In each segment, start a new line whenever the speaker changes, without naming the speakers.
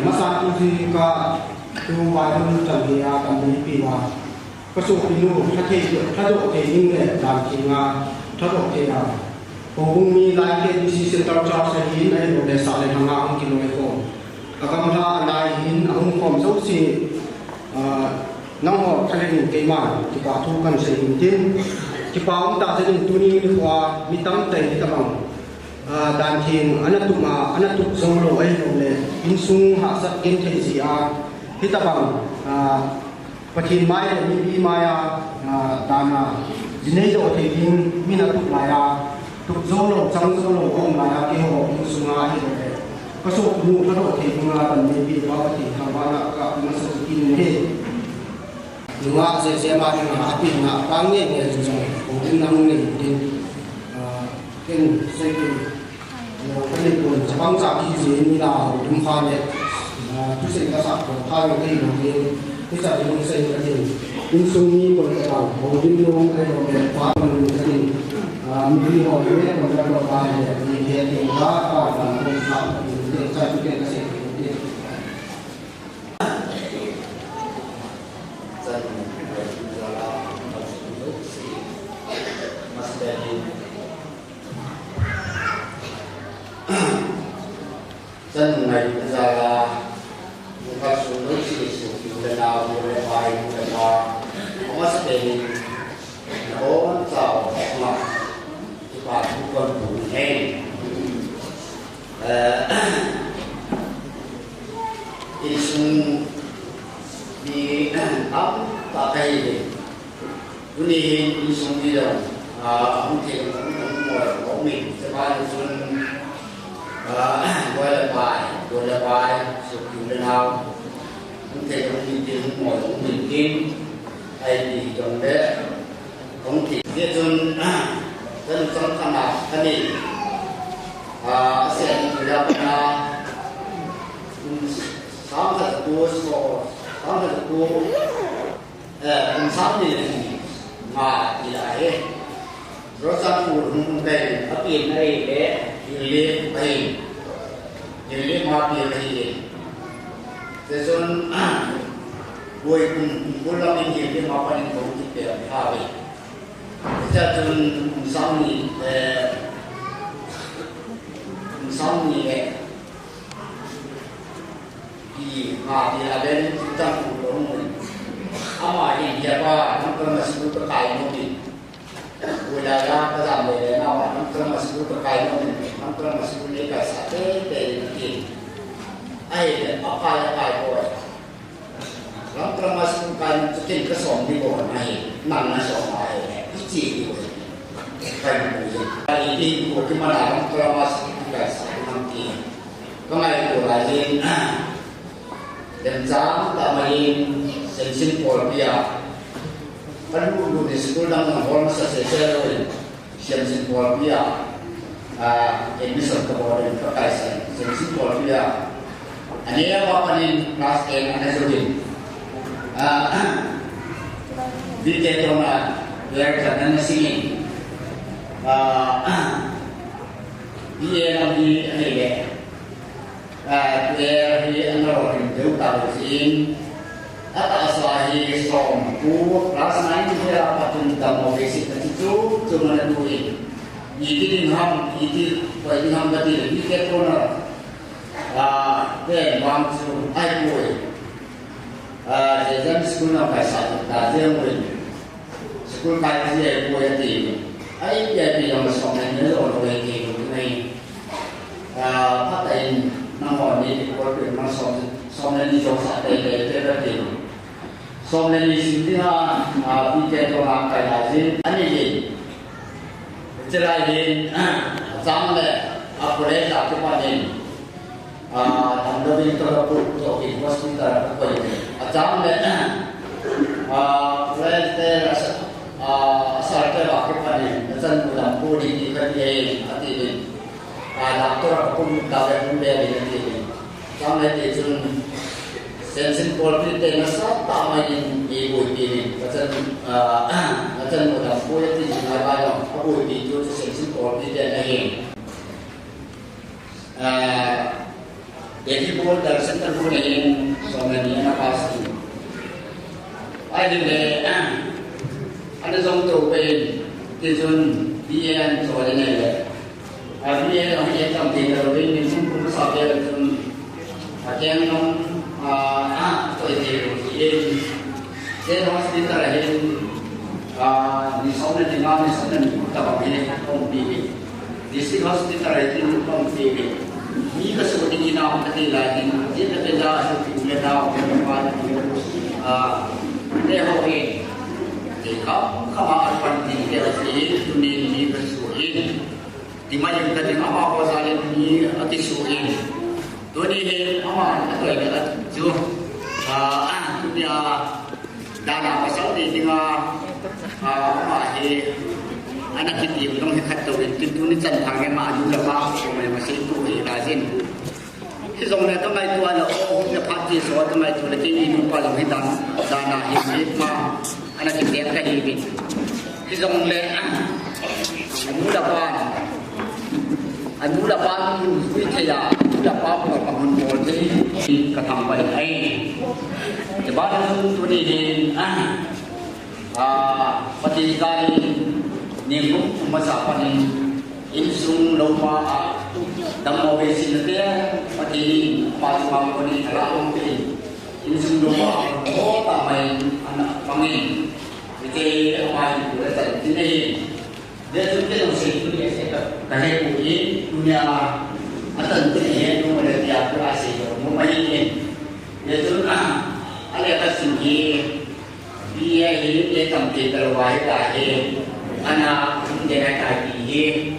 masa tu si ka tu wajib cari kami piwa kasut pinu thado ke inge dan kinga thado ke ya bumi lai ke di center charge hin ai lo de sale hanga ang kilometer agam tha lai hin ang kom so si nang ho thale ke ma ki pa thu kan se hin tin ki pa ang ta se tu ni kwa mitang tai ta bang dan king anatuk solo ai lo le insung ha sat gen thei si a hitabang pathin mai ni bi maya dana dinei do thei king minatuk laya tuk solo chang solo om laya ke ho insung a hi le paso nu thado thei nga tan ni bi ba ti thawala ka masa kin he nuwa se ma ni ha pi na pang ne ne so ko din nang ne din ken se ki cái này cũng sẽ băng giá khi gì như là đúng khoa này tu sinh các sản phẩm khai cái gì cũng thế cái sản phẩm xây cái gì nhưng sung như còn cái đầu hồ đinh luôn cái đầu đẹp quá mình cái gì mình hỏi cái mình đang đọc bài này thì thế thì đã phải là một sản phẩm để xây cái gì
dân này bây giờ là một cái số nước chỉ sử dụng để nào một cái bài một cái bài không có sự đề nó giàu ngọt thì bạn cũng cần đủ thêm thì chúng đi ấm ta đây thì chúng đi chúng đi đâu không thì cũng ngồi của mình sẽ bao nhiêu quay lại bài sự kiện lên nào không thể không đi tìm mọi mình kim hay gì trong đấy không thì biết dân trong tham nào cái gì sẽ đi ra bên sáng thật cua sáng thật cua cùng sáng thì mà thì lại rồi sang phụ không đây ở biển đây để đi lên đây jadi mati lagi. Sesuatu buat pulang ini dia makan itu kita hari. Kita tu sami di mati ada kita pulang. Ama ini dia apa? Kita masih terkait mungkin. Budaya kita boleh nama kita masih terkait mungkin. Kita masih boleh kasih dari ai apa boleh. Kita masih kan mungkin kesom di bawah naik, mana sama ai, isi itu kan mungkin. Kali ini bagaimana kita masih kasih nanti. Kemarin itu rajin dan jam tak main sensin polpia. Kan dulu di sekolah dengan orang sesuai sensin polpia. Ini serta terkait sensin polpia. Ini apa ni kelas N ada jadi. Di teaternya biar jangan sini. Dia lagi ini ya. Dia orang jauh tahu sini. Atas lagi sompu kelas lain dia apa pun tak mau basic itu cuma ada duit. Itu dinham itu bagi dinham tadi di teaternya. Then one to I boy. Then school na phải sạch đã riêng mình. School phải gì boy thì ấy giờ thì làm xong này nhớ rồi thì cái này phát hiện năm hồi đi có chuyện nó xong nên đi cho sạch để ra tiền. Xong nên đi xin thứ hai đi chơi cho làm cái là gì anh gì chơi lại đi xong này upgrade lại cái quan điểm thằng đó đi tôi có cái hospital có cái acara này Friday Saturday waktu pagi dan bulan puri di kerja hati doktor pun tahu pun dia di kerja sampai di jun sensin polri tengah satu main ibu ini dan bulan puri di Jawa ibu di jun sensin polri dia lagi Jadi bol darsan terbunuhin soalnya na pasti. Ay hindi ano song tropin tizun diyan soalnya le. Abi ang iya tamtin rawin ni sung sabi ang akyang nung to ite dia hospital rahin ni soalnya di mana soalnya ni tapapin kong bibi. Di hospital rahin kong bibi. Ini kesulitan kita nanti lagi. Jadi kita sudah tahu bagaimana dehoin. Jika kawan penting dehoin dunia ini kesulitan. Di mana kita tengok apa sahaja ini ati sulitan. Dunia aman atau ada jo dunia dana pasal di tengah apa anak kita belum dikatakan itu ni centang yang maju lepas kemudian masih itu lazim. Kisahnya tu mai tu ada dia pasti soal tu mai tu lagi ini paling hitam dana hidup mah anak kita yang hidup. Kisahnya anu dapat wicara dapat bangun bodi ketampai lain. Sebab tu ni pasti kali Ninggung masa paling insung lupa damo besin dia pati pas mampu ni terang ni insung lupa tamai anak pangin itu apa itu saya ini dia tu dia mesti dia saya kahit ini punya atan dia tu ada dia berasi rumah ini dia tu ada kasih dia hidup dia tampil terwahid lahir anak dia kaki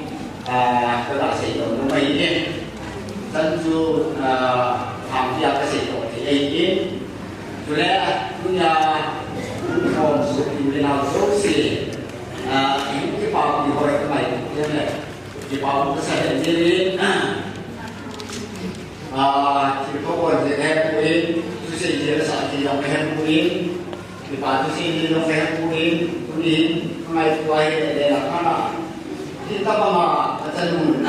kelak sedo rumah ini tentu hampir ke sedo ini sudah punya konsep dengan solusi ini kita boleh kembali kita boleh sendiri kita boleh hepuin susi dia saat dia hepuin kita susi dia hepuin kuning mai tuai de la kana kita pama atalun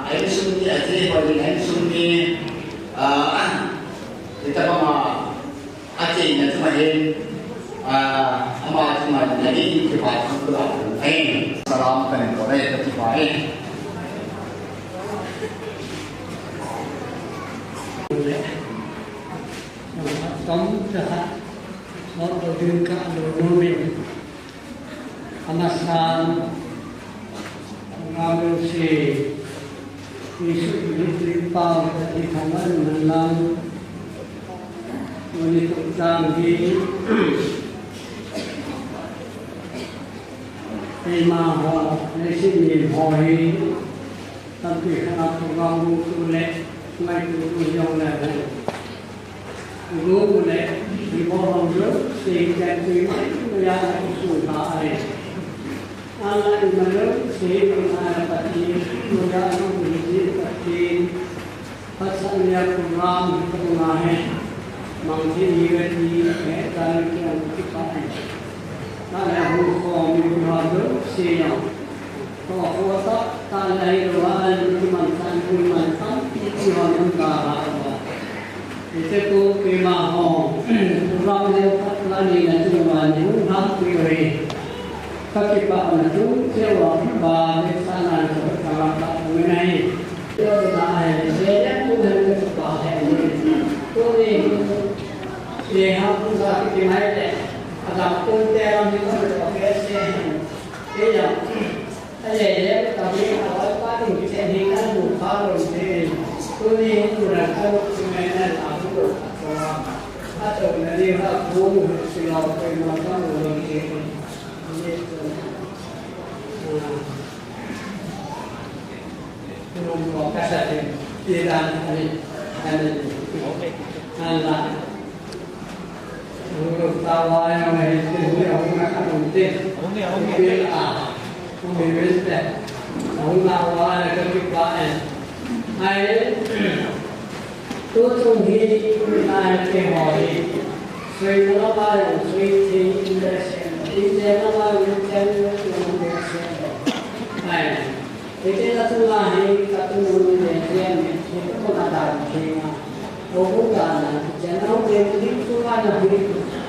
ai sunni ate bagi ai sunni kita pama ate na tumahin ama tumahin jadi kita patulah salam kan ko re tatipai
kamu dah mau berdiri berdoa, amasan, mengambil si isu diterima dari kamar menang, menikut janji, terima nasi minhoi, tapi kerana pengamu tulen, mai tujuan lain. Guru boleh dibawa sehingga tujuan yang sudah anak mana sehingga pati muda menjadi pati pasalnya program pengahe mangsi di dan yang kita ada hukum muda sehingga kalau tak lahirwan mantan itu yang kita itu tu kemah orang yang lagi nanti orang nak pilih, tapi pak nanti siapa bahagian sana kalau tak mengenai, itu dah saya tu hendak sepakai tu ni dia pun tak kenal deh, ada pun dia orang itu pakai dia, dia tapi awal kan kita hilang bukan orang tu ni orang kalau sebenarnya atau nanti hak bung silau permata orang ini belum kasih tidak ada anak belum tahu yang itu orang akan mungkin mungkin orang awal kekipasan ai tôi không nghĩ là cái hỏi suy nó bao nhiêu suy thì là xem nó bao nhiêu chân nó cũng được xem này thì cái là thứ là hay các cái nguồn để riêng thì các con là đại thì bố cũng là chén nấu lên cái thứ ba là vì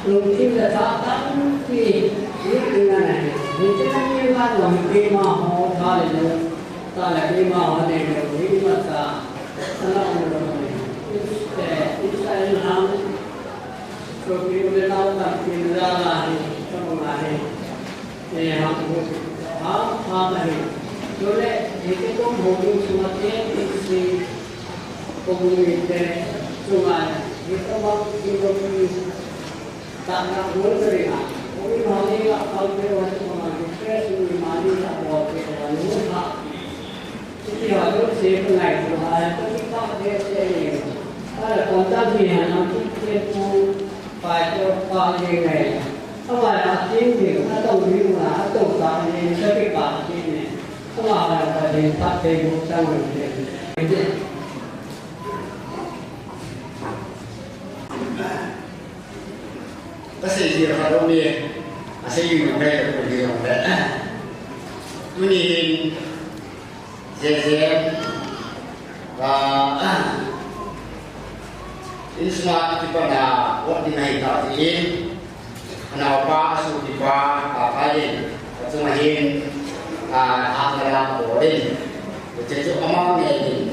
lùng kim là ta tán thì biết như này thì cái này là lùng kim mà họ ta là cái mà họ để được cái mà ta nó không được để Israel ham rồi cái nào tập kim ra là trong là thì họ cũng là rồi thì cái công vụ chúng ta thì công việc để chúng ta thì các bạn thì công tạm là muốn cái gì à cũng nói đi là không cái vấn đề mà cái sự mà đi là bỏ cái là muốn họ thì họ lúc gì cái này của họ có cái thế này đó là công tác gì là nó chuyên thu phải cho qua như này không phải là chính vì nó tổng bí là tổng tạo nên cái bản gì này không phải là phải đến phát triển một trăm người
cái gì mà đâu đi xây dựng đây là cái gì không đấy tôi nhìn dễ và ini semua kita na buat di naik tak ini nào pa asu di pa apa ini cuma ini anggaran boleh jadi amang ini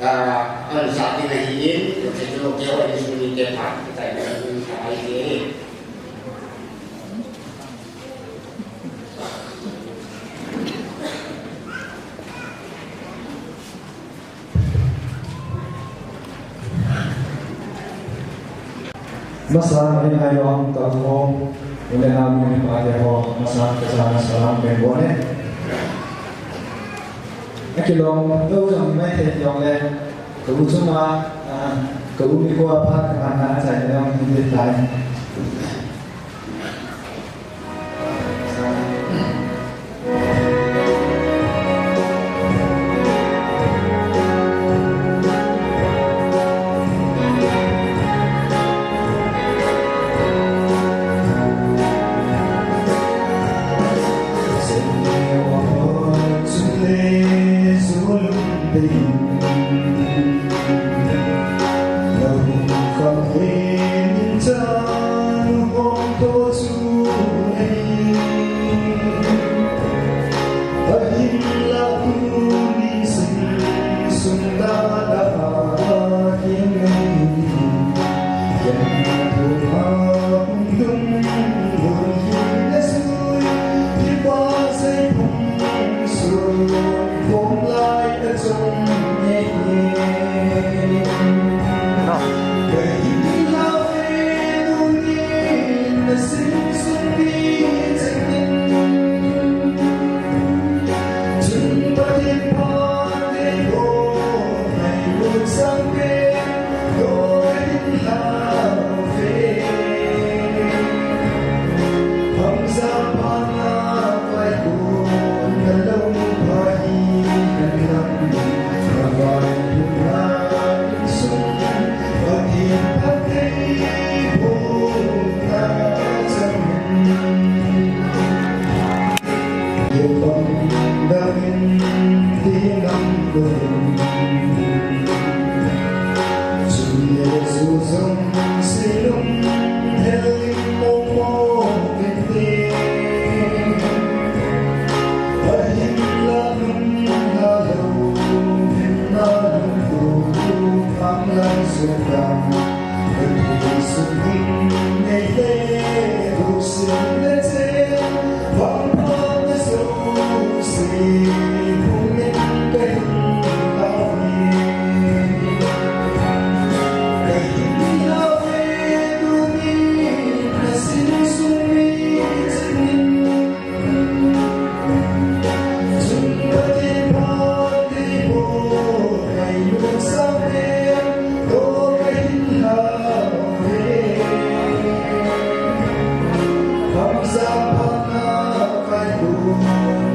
anu saat ini ini jadi kita ini sunyi tempat kita ini kai ini
Masa ini ayam terhubung oleh kami pada masa kesalahan salam berboleh. Ekilong tu yang mai yang le kebutuhan kebutuhan apa kerana saya yang hidup lain.
Hãy subscribe cho kênh Ghiền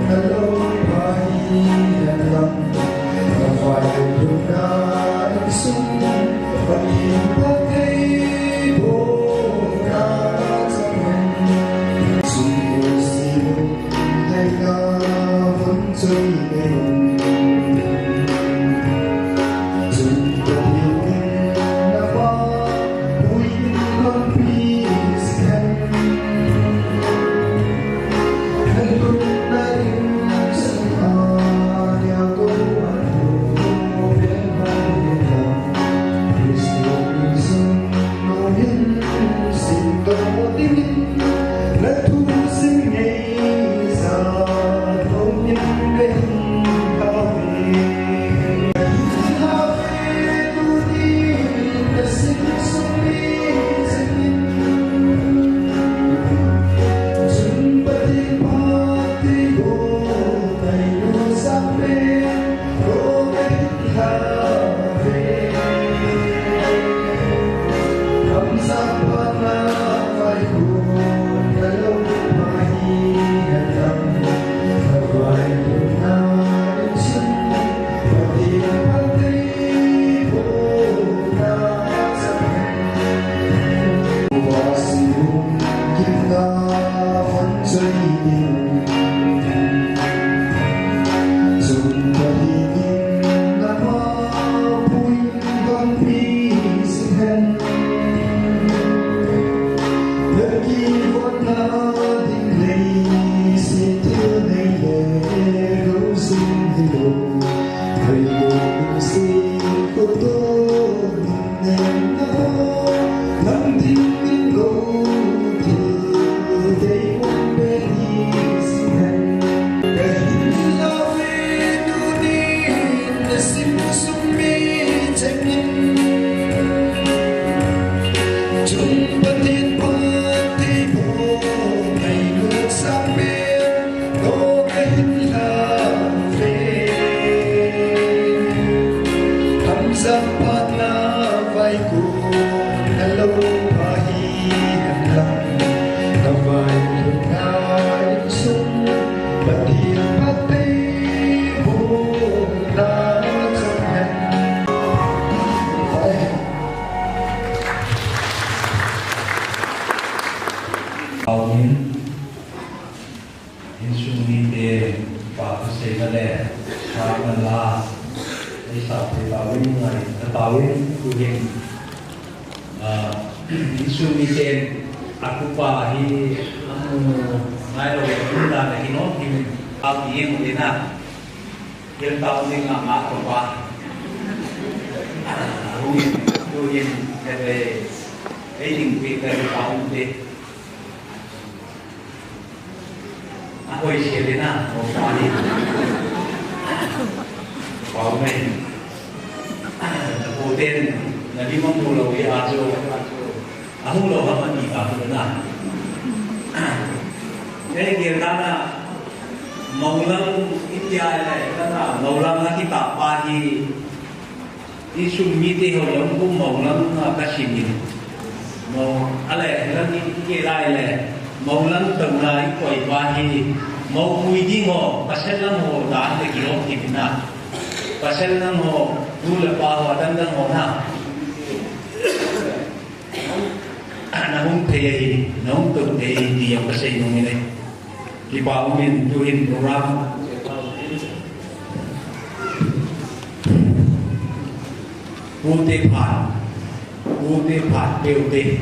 Mì Gõ để không bỏ lỡ
vai cu hello pahi lam na vai ngai sum patin pati bu na chhen
Amin Insumite Pakasegale Kamala Isap Tawin Ngai Tawin Kuhin Insumite Akupa Hi Ngai Lo Kunda Na Hino Himin Abi Yen Dina Yen Tawin Nga Ma Kupa Kuhin Kere Eling Kere Tawin De Ôi xe đến à, một quả đi quả này bộ tên là đi mong mua lầu đi à chứ không lầu hấp anh gì cả nữa nè thế kia ta là màu lăng ít dài này ta là màu lăng là cái tạp ba thì đi sung mi thì họ giống cũng màu lăng là cái gì nhỉ màu à lẽ là cái lại lẽ màu lăng tầng lại quậy ba thì mau mui đi ngô, pasal lang ngô daan de kilo kipina, pasal lang ngô dulu pahawa dan lang ngô na, nahung tehi, nahung tu tehi di yang pasal nung ini, di bawah min tuin program, putih pat, putih.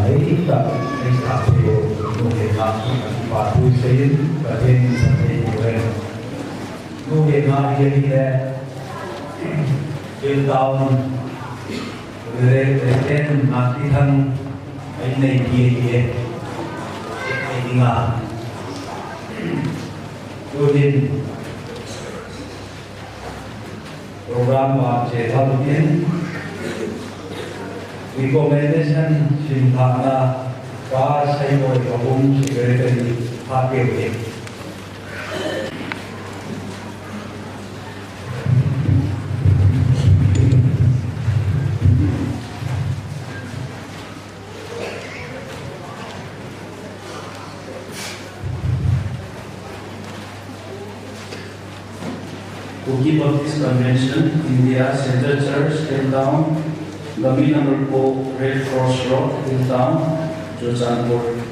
lấy tập lấy tập điều nô hiện mạng và thu xây và trên sản phẩm của em nô hiện mạng hiện nay trên tàu về trên mạng đi thân anh này kia kia anh đi ngã cho nên program và chế thao tiến recommendation xin thằng là và xây mới có vùng secretary phát biểu về
to keep up this convention, India Central Church, Hilltown, Gami number 4, Red Cross Road, Hilltown, Jodhpur.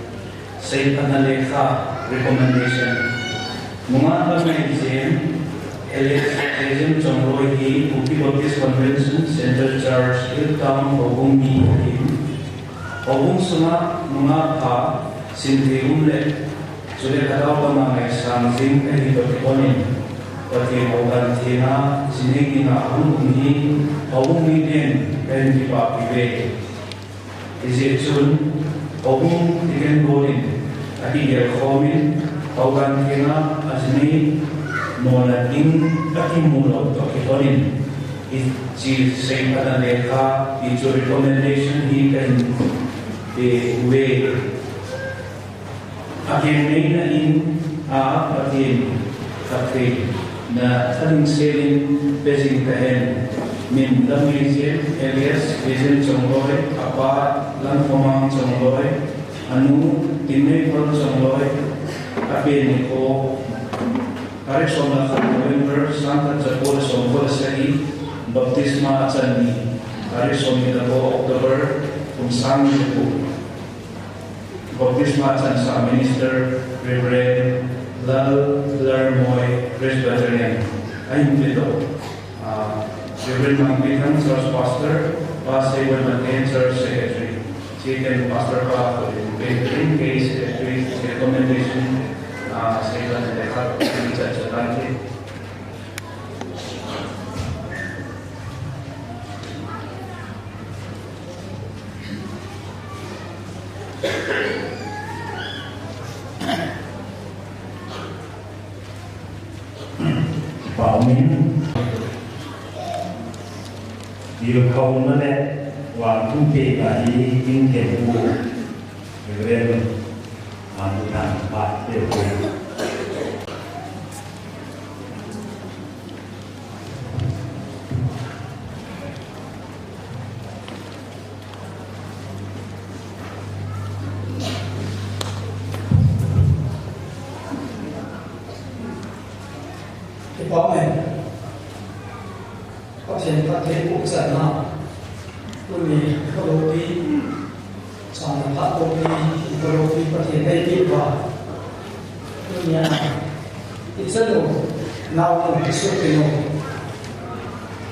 Say Analekha recommendation. Munga Organization, Elizabeth Chongroi Hi, to keep up this convention, Central Church, Hilltown, Hobung Mi Him. Hobung Suma, Munga Pa, Sindhi Umle, Sule Katao Pamangay Samsing, Ehitokonin. Pati Hogan Tina, Sinigina Hunghi, Hobung Midian, and Dipa Pive. Is it soon? Hobung Tigan Golin, Ahiga Homin, Hogan Tina, Asni, Mola Ding, Akimulo, Tokitonin. If she saying Analeka, it's a recommendation he can be way. Again, in Akin, Kafin. Na aling selin bezing kahen min lamizin Elias bezin chongloy apa lang komang chongloy anu tinne pol chongloy ape ko kare somla November Santa Chapol sombol sari baptisma chani kare somila ko October kumsang ko baptisma chan sa minister Reverend Lal Larmoy Presbyterian. I'm Vito. Reverend Manglikan, Church Pastor, Pastor Evan Church Secretary. Chicken Pastor Pa, in case Secretary recommendation, Secretary Lekha, Church Atlantic.
Bảo mình điều không nó đấy và cũng kể cả đi kinh tế vụ về bên mà chúng ta phải điều kiện
có mình có thể cũng sẽ nào luôn vì có đôi khi trong phát đôi khi có thể đây đi vào nhưng nhà thì rất nhiều nào cũng cái số tiền nhiều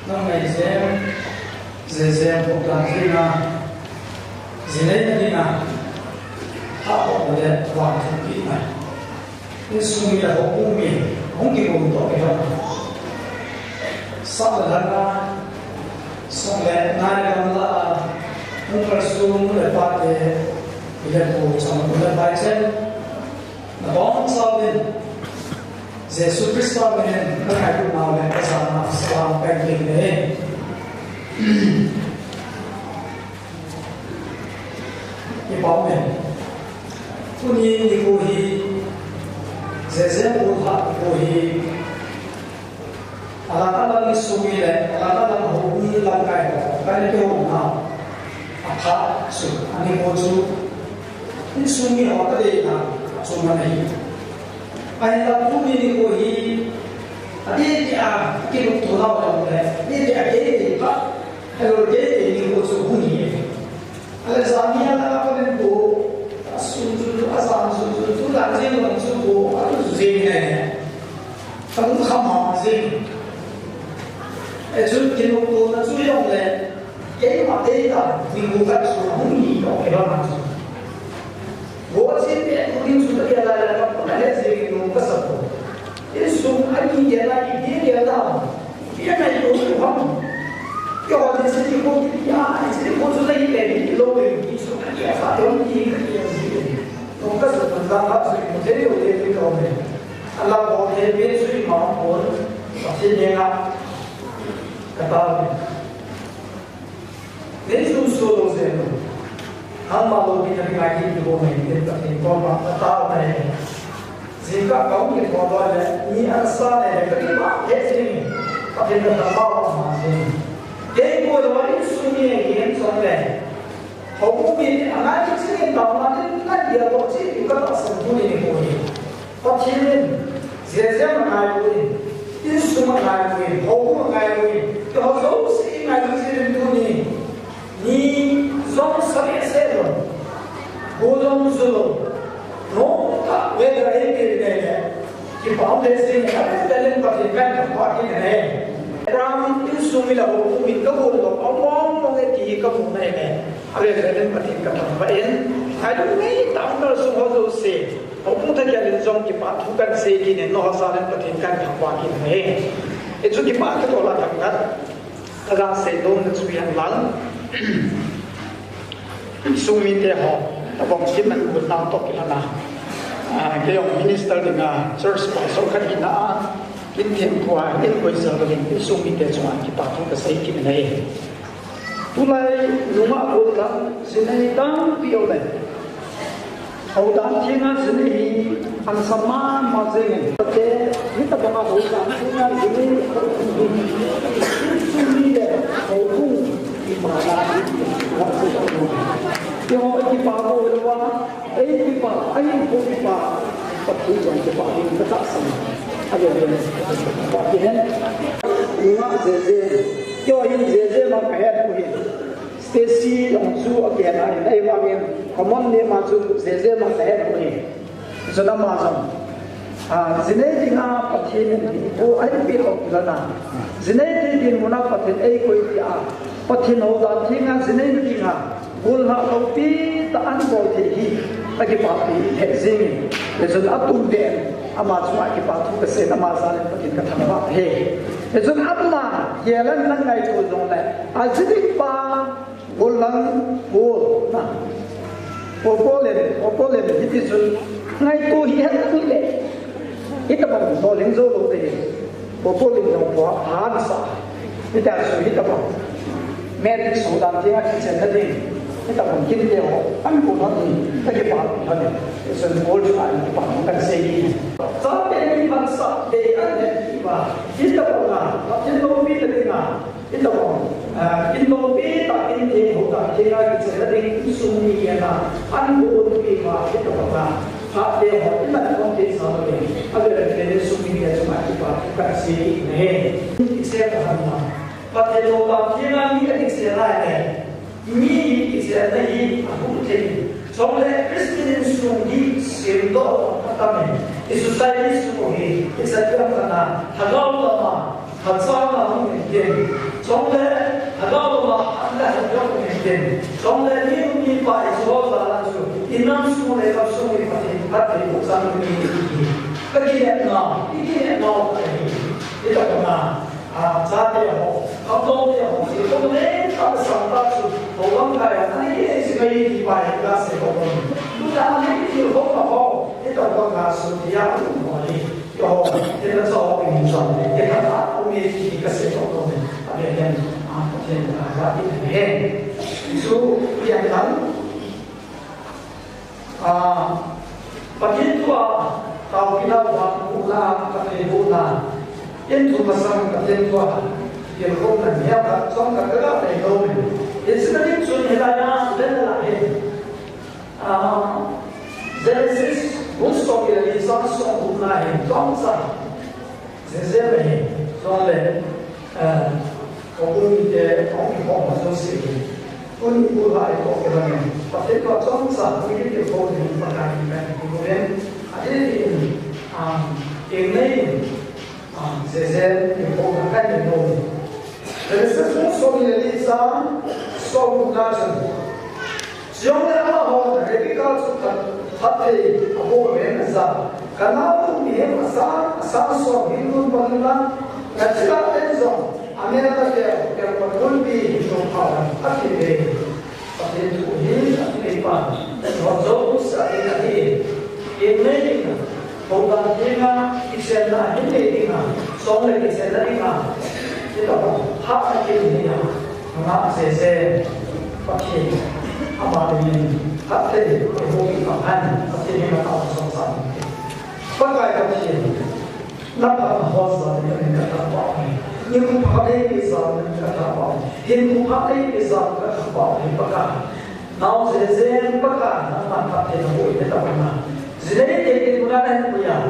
năm ngày sẽ một lần khi mà gì đấy là đi nào họ có thể hoàn thành kỹ này nên suy nghĩ là họ cũng miền không kịp cùng tổ cái đó sau là ra sau lẽ nay làm là không phải xuống để phát để làm cuộc sống của làm bài trên là bóng sau bên Jesus Christ bên cái ngày cũng nào là cái sản phẩm làm cái gì đấy cái bóng này cũng như đi cô hi Zezé buha kohi alata sumi le alata hobi langkai ko kane ke ho na akha su ani ko chu in sumi ho ta de na suma nahi ai la tu ni ko hi ade ti a ke lu to la wa le ni de a ke de pa alo de de ni ko chu hu ni ala zamia la ko den ko asunju azam su tu la je lo su ko alu ze ne ta cũng không mong gì ai chú kiến một cô nó chú ý đồng lệ
cái mà đây là vì ngũ vật số không nghĩ có cái đó là số ngũ xin để ngũ đi xuống cái là nó là gì ngũ vật số cái số anh đi là cái gì là đâu cái này cũng không cái họ thì sẽ có cái ya sẽ có số này để cái lô cái số cái phải không gì cái gì ngũ vật số phần trăm là số một thế điều cái câu này Allah có thể biết suy mong muốn và xin nhớ cái bao nếu chúng solo sẽ हम मालूम कि जब गाड़ी की वो नहीं है तो इनको बताओ नहीं जिनका काम ये बहुत है ये आसान है कभी बात है नहीं कभी तो दबाव मारते एक वो वाली सुनिए ये सुन ले हम भी अनाज से दामाद ना दिया तो चीज का असर नहीं होगी और चीज जैसे मनाए हुए इस मनाए हुए हम मनाए हुए तो हम से मनाए हुए दुनिया ni zong sabi selo bodong zulu no ta we da ke ne ki paum de se ne ka telen pa ke kan pa ke ne ram in sumi la ho mi ka bo lo ong ong e ki ka mu ne ne ale telen pa ke ka pa en ai do nei tam ka su ho zo se ho pu ta ke le zong ki pa thu kan se ki ne no sa len pa ke kan pa ke ne e chu ki pa ka to la tak na ta ga se don na chu yan lang sung min te ho ta bong sim man bu na to ki na ke ông minister ding a church pa so khan ina kin them kwa in koi sa lo ding sung min te chwa ki pa thu ka sei ki nei tu lai luma ko la sinai dang pi o le au dan thina sinai an sama ma zeng te ni ta ba ho sa sinai sinai sung min le ho ku Yo ki pa ko wa ai ki pa ai ko ki pa pa thu jan ki pa ni ka ta sam ade ne pa ki hen ma je je yo yin je je ma ka het ko hi Stacy ong su again ai wa nge common ne ma su je je ma ka het ko hi so da ma sam zine dinga pathin ko ai pi ko na zine din mona pathin ai ko ti a pathin ho da thinga zine dinga gul ha lo pi ta an bo thi hi ta ki pa pi he zing le zon atum de ama chwa ki pa thu ka se na ma sa le pathin ka thang ba he le zon amma ye lan nan ngai to zong le a zidi pa gul lang gul na popole hi ti zon ngai to hi ha tu le ita bang to leng zo lo de popole no po han sa ita so ita bang medic so dan ti a ki chen na de ita bang kin de ho an ko no ni ta ke pa ha ne so bol sa ni pa kan se ni sa de ni bang sa de an de ti ba ita bang na pa chen lo pi de na ita bang in lo pi ta in de ho ta ke ga ki chen na de su ni ya na an ko pi ba ita bang na आप ये हो इतना कौन-सी सामने अगर तेरे सुमिया जमाती बात कैसे नहीं इसे कहना पते लोग आपके नाम ही इसे लाए मी इसे नहीं अकुते सोले क्रिश्चियन सुंगी सिंदो पता में इस सोसाइटी सुंगी इसे क्या करना हजारों लम्हा हजारों लम्हे सोले हजारों लम्हा अंदर हजारों लम्हे सोले नी पाए सोला लाजू इन्हें सुने का सुने पते hati bukan ini kegiatan ini no itu karena saat dia kalau dia itu nih kalau sampai tu orang kaya ini sebagai dibayar kelas ekonomi sudah ini apa itu orang kasus dia mulai yo kita soal ini soal dia kata umi kelas ekonomi ada yang agak ini itu yang kan Pakai tua tahu kita buat pula pakai pula, yang tu pasang pakai tua, yang kau nak dia pasang kat kerana itu, yang sebenarnya sunnah yang benar Genesis musuh kita ni sama pula yang sama, sesuatu ni, soalnya kau ni kau masuk sini. Pun pula itu kerana pada kalau sama ini kau ni pakai kemudian ada ini sesuatu yang kau akan tahu. Jadi sesuatu yang ini sama so na chen jiong le ma ho na re ka chu ta phat thei a bo me na sa kana tu ni he sa so hindu banla na chila en zo america ke ko kun bi so pa a ti de a ti tu hi a ti pa so zo sa ni ni e me ni ho ba ni na isen na ni ni na so le isen na ni na ti ta ha a ti ni na ngã se phát triển mà mình phát triển cái mô hình phát hành phát triển cái tạo sản phẩm phát triển phát triển nắp vào hoa sản thì mình đã làm bảo nhưng cũng phát triển cái sản mình đã làm bảo hiện cũng phát triển cái sản đã làm bảo thì phát triển nào sẽ phát triển nó phát triển nó hội để tạo ra dễ để chúng ta đang bây giờ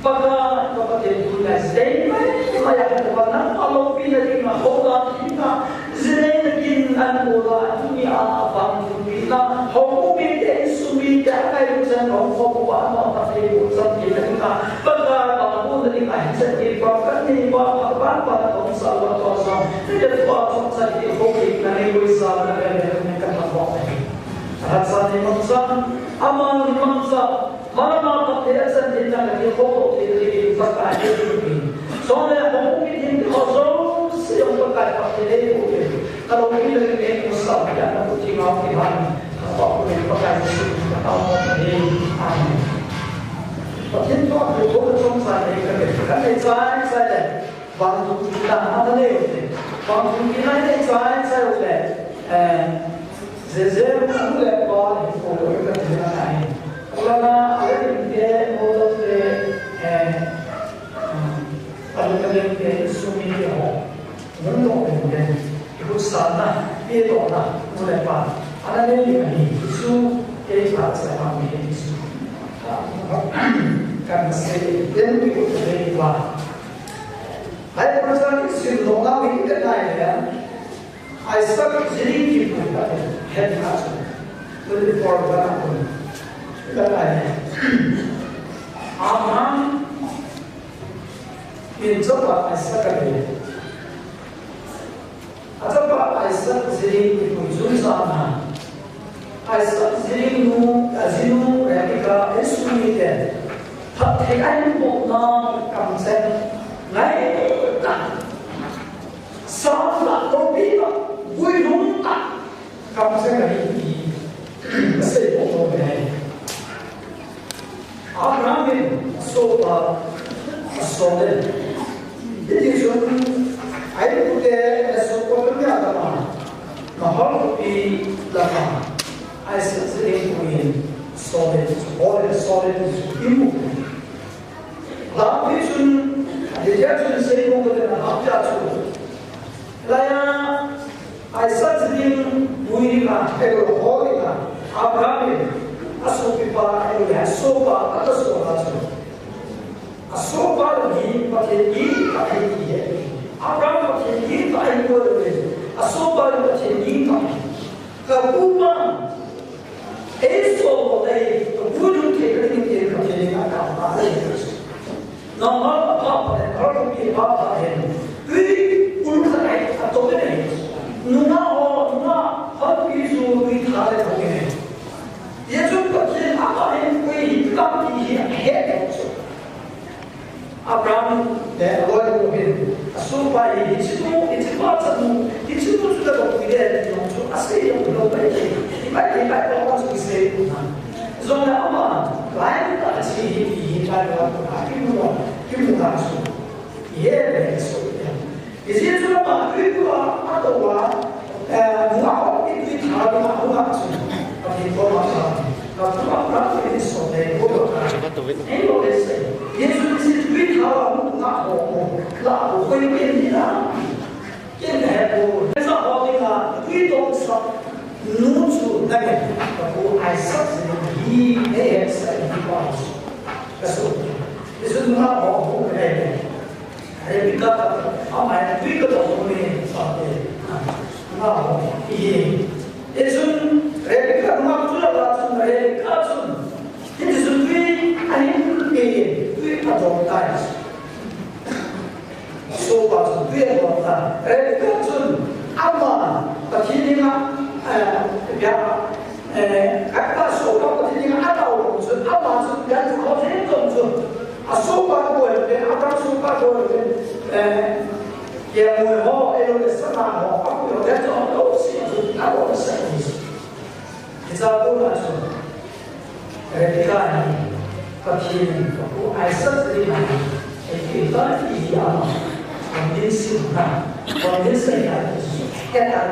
Pagka kapatid ko na today, kaya ko na alo pinating na hola kita zile naging anula ni abang kita hobi de sumida kay sa no ko pa no pati ko sa kita pagka ako na ni sa iba kani ba pa tong sa wa sa ni pa sa hobi na ni sa na ni ka pa at sa ni mamsa amang mamsa Mana terasa tentang dia foto di pakai ini. Soalnya mungkin kalau siang pakai ini, kalau kita ini musab dan aku tinggal di mana, kalau kita pakai ini, kalau ini, tapi itu aku cuma saya kerana saya bantu kita ada ni, bantu kita ni saya boleh, sezer boleh buat foto kita ni. Ulama ada dia modal kalau kalian dia sumi dia untuk kemudian ikut sana dia doa mulai apa ada ni isu dia baca kami isu kan saya dia ikut dia apa ada perasaan isu doa kita naik ya aisyah jadi kita head master lebih forward Aman mencoba Aisyah kali. Atau Aisyah sering muncul sana. Aisyah sering azinu mereka esumite. Tapi kan bukan kamsen lain tak. Salah kopi tak, bukan tak. Kamsen kali masih boleh. Abraham sopa solen. Jadi solen, ayat kita sopa tu dia apa? Mahal pi lama. Ayat sering punya solen, ibu. Tapi sun, dia sun sering punya apa tu? Laya ayat sering punya kalau Abraham Asal kita ini sopa atau sopa tu, sopa lagi pakai ini, apa pakai ini tak boleh, sopa pakai ini tak, kebuman, esok boleh, kebujuk kita ini pakai ini agak mahal, nama apa kalau kita apa ini, urusan atau ini, nuna hati suri thare boleh. ये जो बच्चे आता है कोई हिंसा की है अब्राहम ने लोग को भी सुबह ही इसी बात से सुधा को भी है जो असली लोग बैठे इबाई तो कुछ से जो ना अमा लाइन का अच्छी ही चालू आके क्यों ना सो ये है सो इसी जो बात को आता हुआ मुआवजा की थाल में हुआ informação. Nós estamos para isso, né? Em Odessa, Jesus disse que estava na rua, claro, foi menina. Quem é o essa roda que toca no sul, né? O Aisyah e essa igual. Pessoal, isso não é bom, né? Aí fica a mais fica do homem, sabe? Não, e isso Mereka rumah tu lah mereka tu. Jadi sendiri ahin tu atau tai. So pas tu mereka tu ama. Tapi ni các ta số đó có thể những ăn đầu rồi ăn mà rồi cái gì có thể rồi số ba tuổi thì ăn các số ba tuổi thì giờ mùi họ em được sẵn sàng họ bắt đầu cái đó đâu xí rồi ăn vào sẽ gì thì sao cũng là rồi cái này có thể có ai sắp tới này thì đó thì à còn đến sinh ra còn đến sinh ra cái này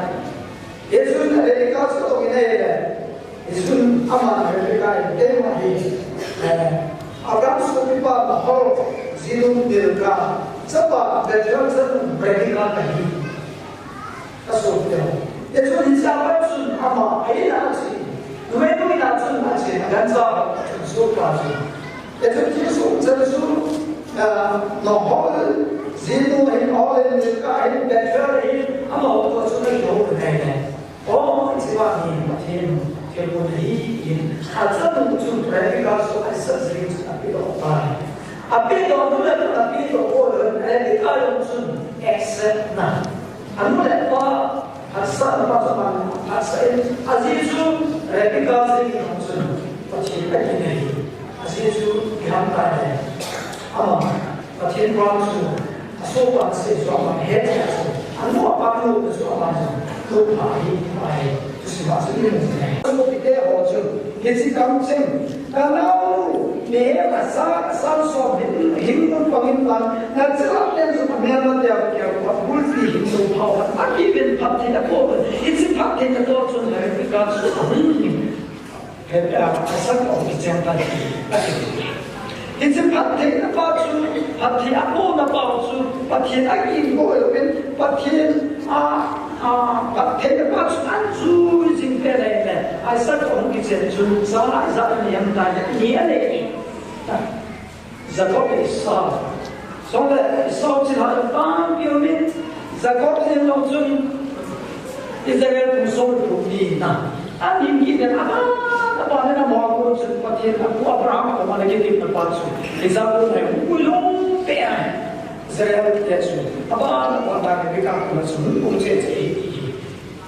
예수는 아메리카 소속이네. 예수는 아마 아메리카의 때문에 아브라함 소비바 바로 지lum들과 저바 베트남선 아메리카 다니 가서요. 예수는 이사발순 아마 아이나지 누에노이 나준 나지 간사 소파지. 예수 기수 전수 너홀 지도에 어린이가 인 베트남이 아마 어떤 경우를 내네. 지방이 대부분이 하자는 좀 브레이크가 쏟아졌을 필요 없다. 앞에도 물론 앞에도 오른 에리카 용순 엑스나 아무래도 박사는 박사만 박사인 아지주 에리카 용순 같이 발견해 아지주 경과에 아마 같은 광수 소방세 소방 해야지 아무 방법도 소방하지 그 바이 무슨 말씀이는지 한국이 되어서 예시 감정 나나우 내가 산소 힘든 방인만 나 지나면서 내가 대학교 물리 힘든 파워 아기는 파티나 보고 이제 파티나 더 좋으니까 수업은 해야 사고 이제까지 이제 파티나 봐주 파티 아무나 봐주 파티 아기 뭐는 파티 파티나 봐주 안주 징배래 아이사고 이제 준사 아이사는 양다냐 니에네 자고에 있어 정말 소지하는 방비오민 자고에 놓준 이스라엘 무서운 부분이나 아니 이게 아마나 뭐하고 좀 파티나 아브라함 그만하게 되는 바죠 이사고는 물론 빼야 이스라엘 대수 아바나 뭐다가 내가 그것은 문제지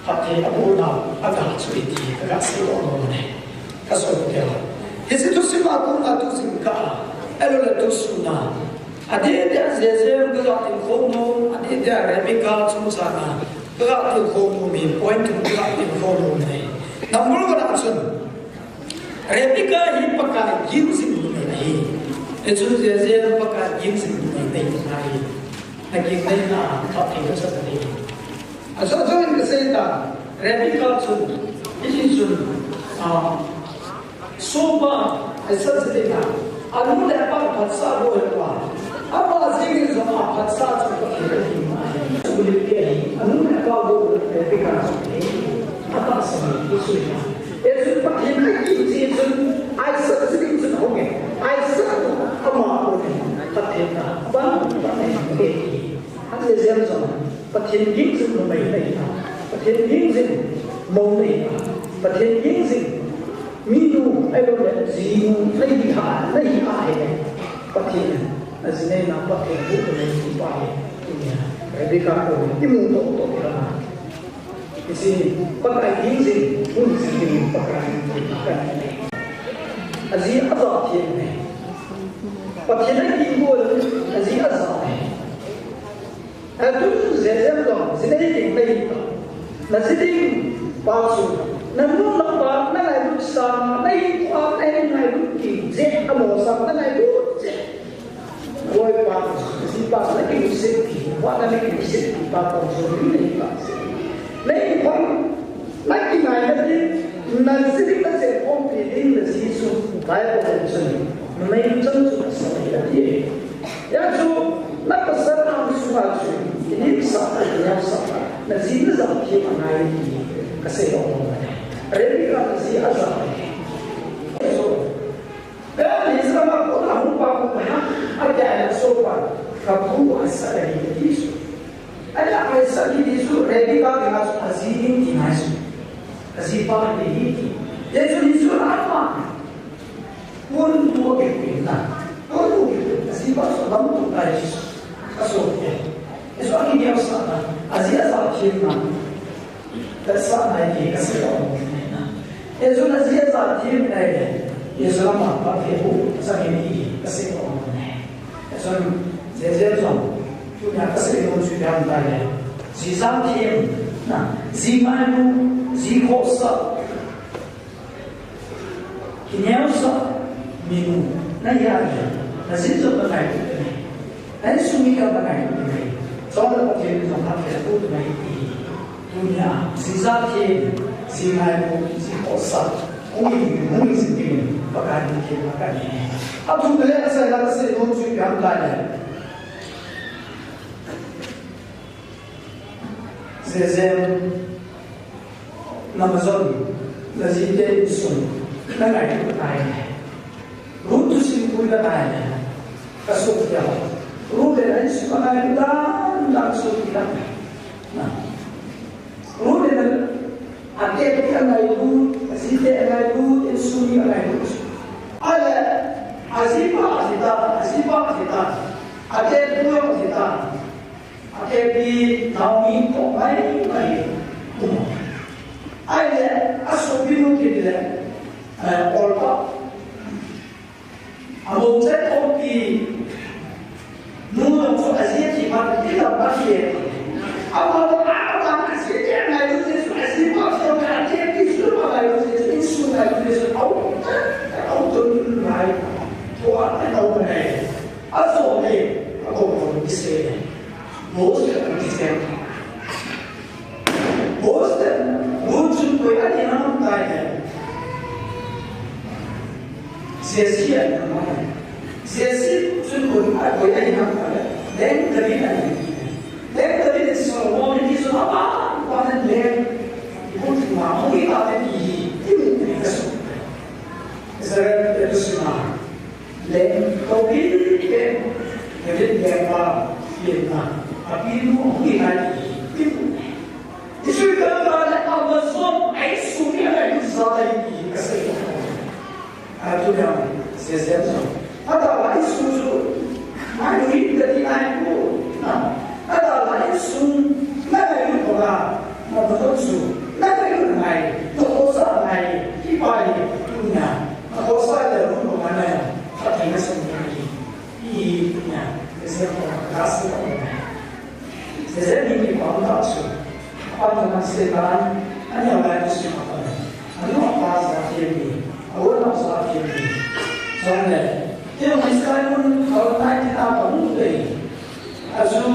파티 아보나 아다 소리디 그가 세워놓네 가서요 예수도 마구나 두신가 엘로레 두수나 아디데 제제르 그가 인포노 아디데 레비카 총사나 그가 인포노미 포인트 그가 인포노네 남물거나 좀 레비카 히파카 인신이네 예수 제제르 파카 인신이네 나이 나기네나 파티가 서네 아서저는 그세다 레비카 좀 이신준 소바 에서지나 아무데 아빠 박사로 해봐 아빠 지금 좀 박사 좀 그렇게 우리께 아무데 아빠도 레비카 좀 아빠 선이 있으니까 예수 밖에 있지 좀 아이서지금 좀 오게 아이서 아마 오게 같았다 반반에 한데 zemson pathin yin sim mai nei pathin yin sim mong nei pathin yin sim minu ai lo le ji nei ha nei ai ne pathin azine na pathin bu nei ti pa ai de ka ko ti mu to ra isi pakai yin sim un sim pakai azi azat yin ne pathin ai bu azi azat Atu zezem dong, zeding mai na zeding pasu, na nu na pa na lai lu sang, nai pa nai lu ki, ze amo sang na lai lu ze. Boy pa, si pa na ki se ki, wa na ki se ki pa pa so ni pa. Nai pa, na ki mai na ni, na zeding na ze on pi ding na si su, bai pa na chen, na mai chen su sa ya ye. Ya su na pa sa na su pa su. Ini bisa ada sama. Nasi nazar kita naik kasih orang. Mereka nasi azar. So, dan Islam pun aku pakai ada yang sopan. Kamu asal dari itu. Ada asal dari itu. Mereka dengan azim dinas. Azifah ini. Jadi itu apa? Pun dua kepingan. Pun dua kepingan. Azifah dalam tu dari kasih. Itu lagi dia sana, Asia sama Cina, dasar lagi kasih orang. Yesus na zia za tim này Yesus là mặt bắt thế bố za cái gì cái sự của mình này Yesus dễ rồi chúng ta cái sự của chúng ta đây này gì za tim na gì mai lu gì khó sợ cái nhau sợ mình này ya là gì cho cái này đấy suy nghĩ cái này cho nó có thể trong phát triển tốt này dunia gì za tim gì mai lu gì khó sợ mungkin sedih bahkan ini. Aku boleh saya rasa untuk yang lain. Saya Amazon, lazim dia sun, nangai nangai. Rutu sih pun nangai. Kasut dia. Rutu dia sih nangai dan langsung dia. Nah, rutu dia ada yang lain Zite agaidu insuni agaidu. Ada azipa kita. Ada dua kita. Ada di naumi komai mai. Ada asubinu kita. Olpa. Amo saya kopi. Nunggu untuk azia cuma kita pakai. Apa azia agaidu itu azipa kita ada di semua agaidu. Sudah bisa auto lại của anh đâu này ở chỗ này có một cái xe bố sẽ làm cái xe bố sẽ muốn chuẩn bị anh em không tài này xe xe chuẩn bị anh với anh em tài đến tới này đến tới này sau đó đi xuống apa qua đến lên cũng mà không biết là cái gì Saya itu semua, dan kopi itu, jadi dia tapi itu mungkin lagi, itu kalau ada Amazon, sudah ada saya kesehatan, itu yang saya ada lagi susu, ada ini dari aku, ada lagi susu, ada itu orang, mau susu, ada itu lain, dosa lain, ibadah punya. Kalau saya dulu mana, tapi masih ini punya, saya kasih orang. Saya ini orang tahu, apa dengan sekarang, hanya orang itu semua. Anu apa sahaja ini, awal sahaja ini. Soalnya, dia misalnya pun kalau naik kita bangun deh, asu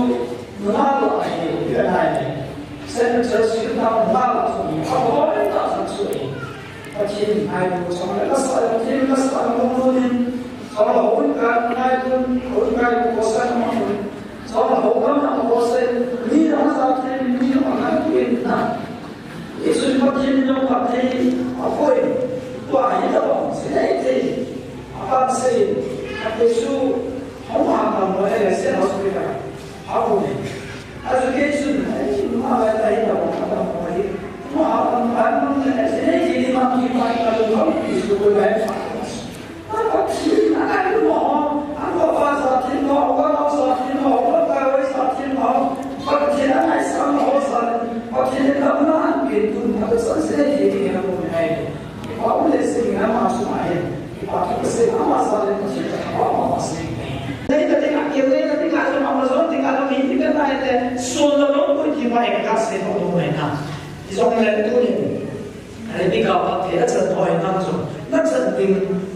mengalah ini, dia naik. Saya terus kita mengalah semua, apa orang tak sampai. Pagin ay mo sa mga kasal, pagin kasal mo din. Sa mga hukun ka, hukun ka yung kosa ng mga hukun. Sa mga hukun na kosa, hindi na sa atin, hindi na mga na. Isun pagin yung pagin, apoy, tuwa, ito ba, sila ito. Apag sa'yo, at isu, humahang mo, siya na sa ako din. As a case, ay, mga tayo na mga Maafkan saya jadi makin baik kalau disuruh bayar falas. Apa sih? Aku mau, aku fasatin mau, aku kawai satin mau. Pakai apa sama hosan, pakai apa gitu. Aku selesai jadi yang mulai. Aku lesing nama semua. Pakai lesing nama saling macam apa masih. Jadi ketika kita tinggal di Amazon, tinggal di ini kan ada solo pun dibayar kasih untuk mereka. Trong lần tôi thì bị gặp bác thì đã trở thành năng rồi nó trở thành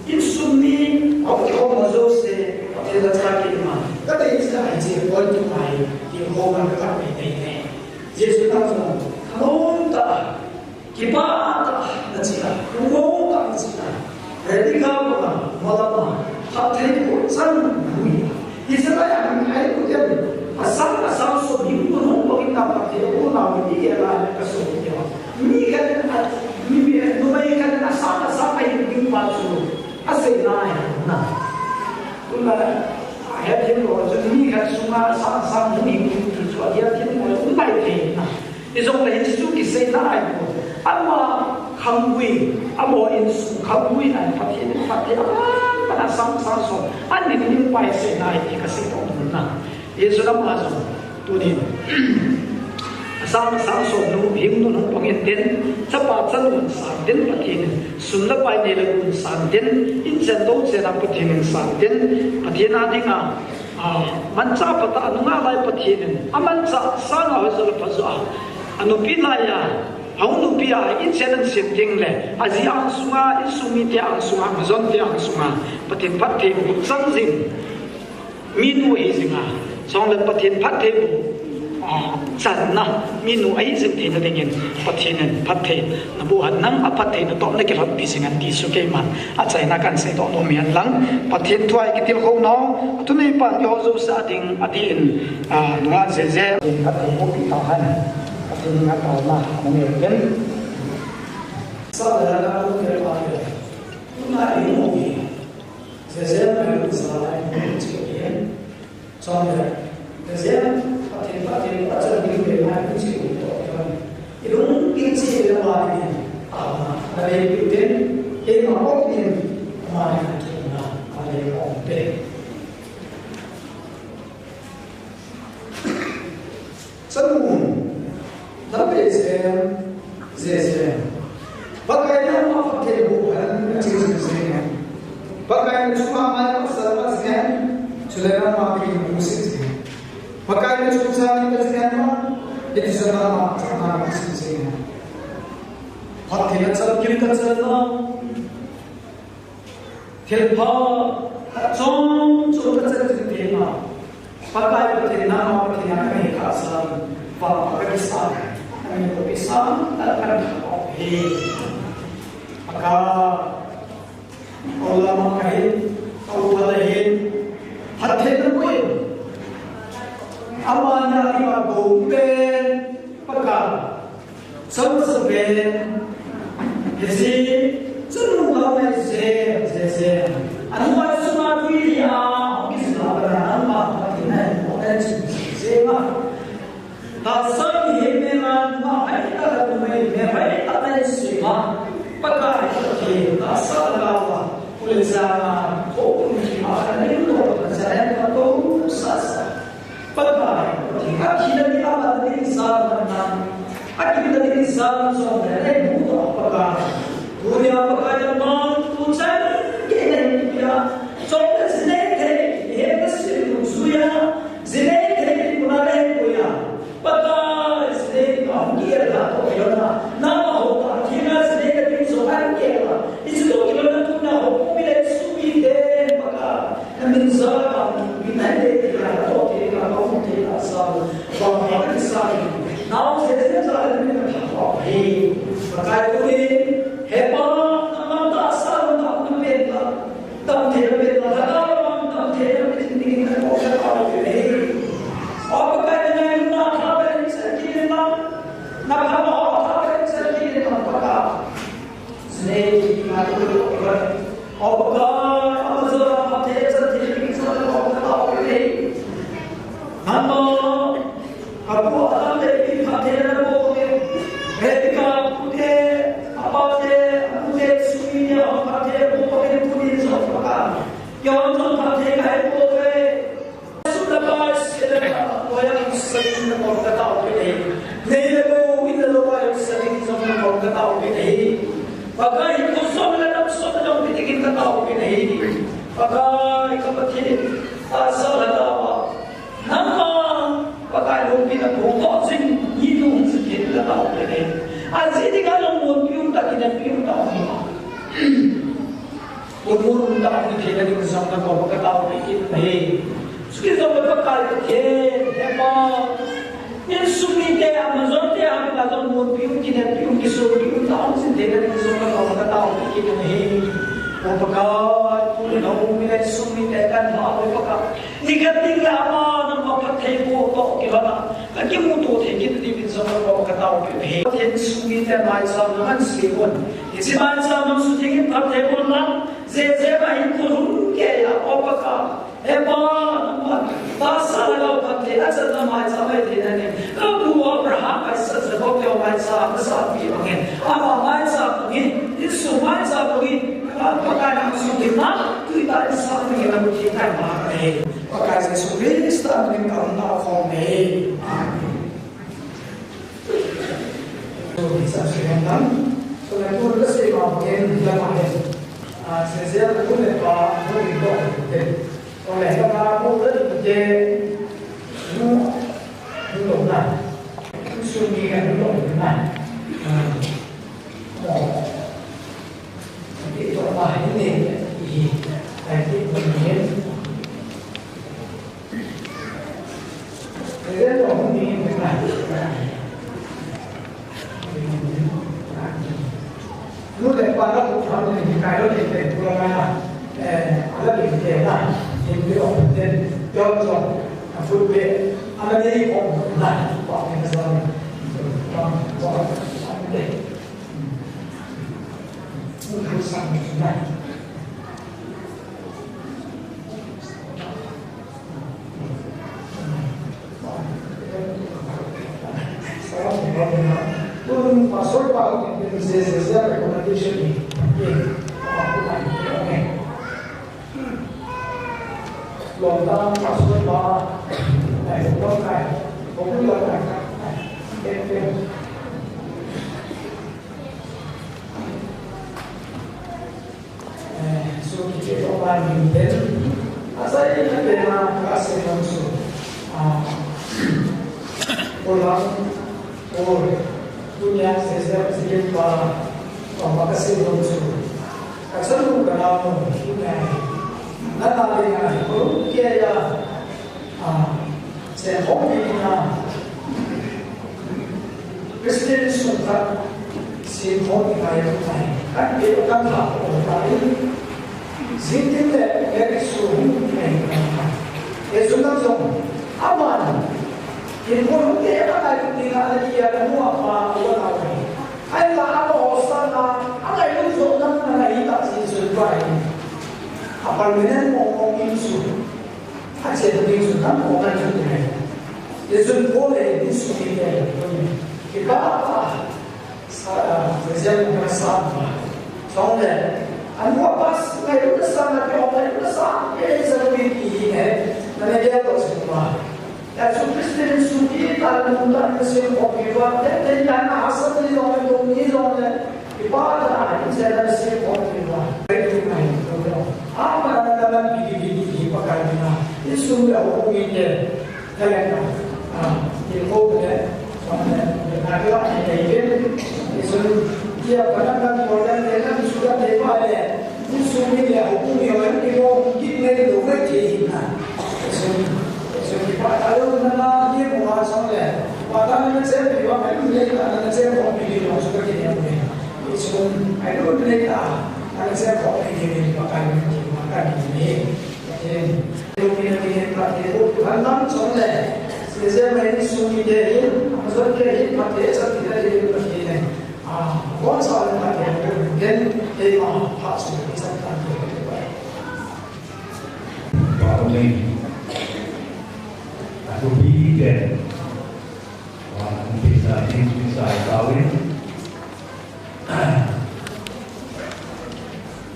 in sunni học cái không mà dâu xe học cái là cha kia mà các đây là hành trình quan trọng này thì không ăn các bạn này này Giêsu năng rồi không ta cái ba ta là gì là không ta là gì là để đi gặp mà làm học thấy của dân vui thì sẽ phải làm cái của dân mà sáng số những con không có cái nào học thì cũng nào mình đi là cái số ni kan numai kan asal sampai di batu asal naik nah tula ayat yang orang ni kan semua sama ni itu dia dia mulai umai ni nah itu orang itu kisah naik amma khamui amo insu khamui an pakai pada sama so an ni umai naik kasih orang nah Yesus nama tu ni sang sang so nu him nu pangin den chapa chan san den pathin sunna pai ne le san den in chen do che na pathin san den pathina dinga man cha pata anunga lai pathin aman cha sang a zo pazu anu pilaya hau nu pia in chen an sim ding le azi ang sunga in sumi te ang sunga zon te ang sunga pathin pathe bu chang jing minu hi zinga song le pathin pathe bu chan na minu ai zin te na dingin pathin pathe na bu han nang apathe na to na ke rat pi singan ti su ke man a chai na kan se to no mian lang pathin thuai ki til kho no tu nei pa yo zo sa ding adin nuwa ze ze pathe ko pi ta han pathin na ta na mo nge ken sa la la ko ke pa ke tu na ai mo ni ze ze na ko sa la ni chi ke song le ze ze pathin ajar di bawah kunci itu, itu kunci dalam ini. Ada yang itu, yang apa yang mana kita ada yang apa? Semua, tapi saya, bagaimana pakai bukan saya, bagaimana cuma malam serba saya, selera pakai musik. Pakai cukup sehari bersekian itu selama bersekian. Hati yang kita cerita, telpa, jom cerita. Pakai betul nama pakai kami kasar, pakai pisah, kami berpisah, akan oke. Maka Allah makai, Allah lain, hati terbuat. Amana lima bulan pekan, sebulan, jadi semua masih. Anu semua pilihan, kita beramal dengan orang semua. Tasawuf memang kita memang semua pekan kita salah, ulama, hukum kita itu saya tahu sasa. Pakai, kita tidak ada insan mana, kita tidak insan sebenarnya bukan pakai. Dunia pakai zaman tujuan kita, soalnya sedekah, dia mesti suya, sedekah mulai punya, pakai sedekah dia lah, orang nama hoka, kita sedekah itu soal kita, itu kita tu nak hukum dia suci deh pakai, kami zaman kita deh kita Kalau kita asal bahawa asal, namun sesuatu yang kita tahu, pakai ini hebat, namun tak asal tak berbeza, tak berbeza, tak berbeza dengan orang lain. Apakah dengan nak apa sendiri nak apa sendiri apakah sendiri apakah apa sendiri Nama aku ada di hatinya boleh, mereka putih apa putih suinya hatinya boleh putih semua. Yang tu hatinya kaya boleh sudah pas kita boleh sering nak tahu ini. Nelayan itu boleh sering nak tahu ini. Pakai itu semua nak kita tahu ini. Pakai kebetulan asal tahu. Nama pakai rumpi nak buat sing hidup sikit dah tahu ni. Asyik kalau mau pium tak kita pium tahu ni. Umur tak kita ni bersama kau pakai tahu ni. Sekali sampai pakai ke, hebat. Ini sumi ke Amazon ke apa kalau mau pium kita pium kisah pium tahu sih kita ni bersama kau pakai tahu ni. Pakai pun tahu bila sumi kan tahu pakai. Negatif lama nampak pakai botok kira lagi mutu tinggi di bidang semua kata oke. Yang sumi terbaik sama sekali. Isi macam maksud tinggi pakai bola, zebah itu kaya apakah hebat nampak. Pasal kalau pakai asal nama sampai di mana. Kalau dua berhak asal sebab dia macam besar begini. Apa macam begini? Itu macam begini. Pakai nama kita, kita asal begini kita pakai. Pakai sesuatu yang kita berikan tahu kami. Tôi sẽ sử dụng lắm. Tôi là tôi rất sẽ vào cái là mà sẽ là tôi là có tôi là có cái còn lại các bạn cũng rất là dễ nó đúng này cái suy nghĩ cái nó đúng này cái chỗ bài như thế thì cái phần nhiên cái rất là không nghĩ cái này lúc đấy qua nó cũng nói thì cái đó thì phải vừa là rất là dễ này thì cái đó nên cho phương tiện anh đi cũng lại bỏ cái giờ bỏ để không sang này mà số vào thì sẽ ra recommendation gì lòng ta mà số vào này cũng có này cũng có này cái số cái chỗ này mình đến asal ini memang kasih langsung orang punya sedikit kasih langsung kasih kenal punya nanti kalau dia ya saya hobi punya Presiden suka si hobi kaya kan dia kan tak orang Zindinde Ericsson Ezundan zon aman Ilmu dia kan tinggal dia semua apa orang lain. Ai lah apa osana, apa itu zon mana kita sih sudah ini. Apa mana mau insu, aja itu insu kan orang itu ni. Ezun boleh insu dia. Kita apa? Saya merasa soalnya Anu pas ngayon na sa natin na sa yan sa pagiging nangyayari ko semua. At so Kristen sugi talunan kasi opiwa then yan na asa ni orang doni orang ibadah ini saya kasi opiwa. Itu kan itu. Apa dalam gigi pakai na itu semua umumnya kalian ilmu ya. Ada yang itu dia kadang-kadang orang dengan sudah dewa ya, musuhnya dia hukumnya orang dia mau kita ni doa cina. So kita kalau mana dia buat sampai, padahal macam saya dewa macam ni, kadang saya mau pilih orang suka dia ni. So I don't believe that. Kadang saya mau pilih makan ini. Jadi pilih itu kadang sampai. Saya main sunyi dia, maksud dia mati saya tidak dia begini. Once I had that, then they are parts of it.
Probably aku pikir orang bisa kawin.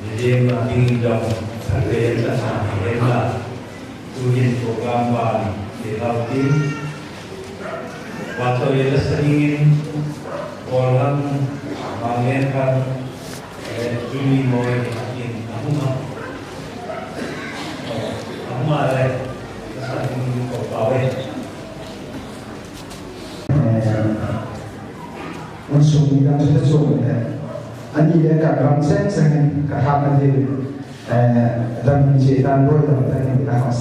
Jadi makin jauh kalian sana hebat. Tujuan program baru dilakukan. Waktu itu seringin orang mengenal ini mau yakin aku ada satu pegawai
unsur yang sesuatu ani dia kan sen kata dia dan cerita boleh dan kita akan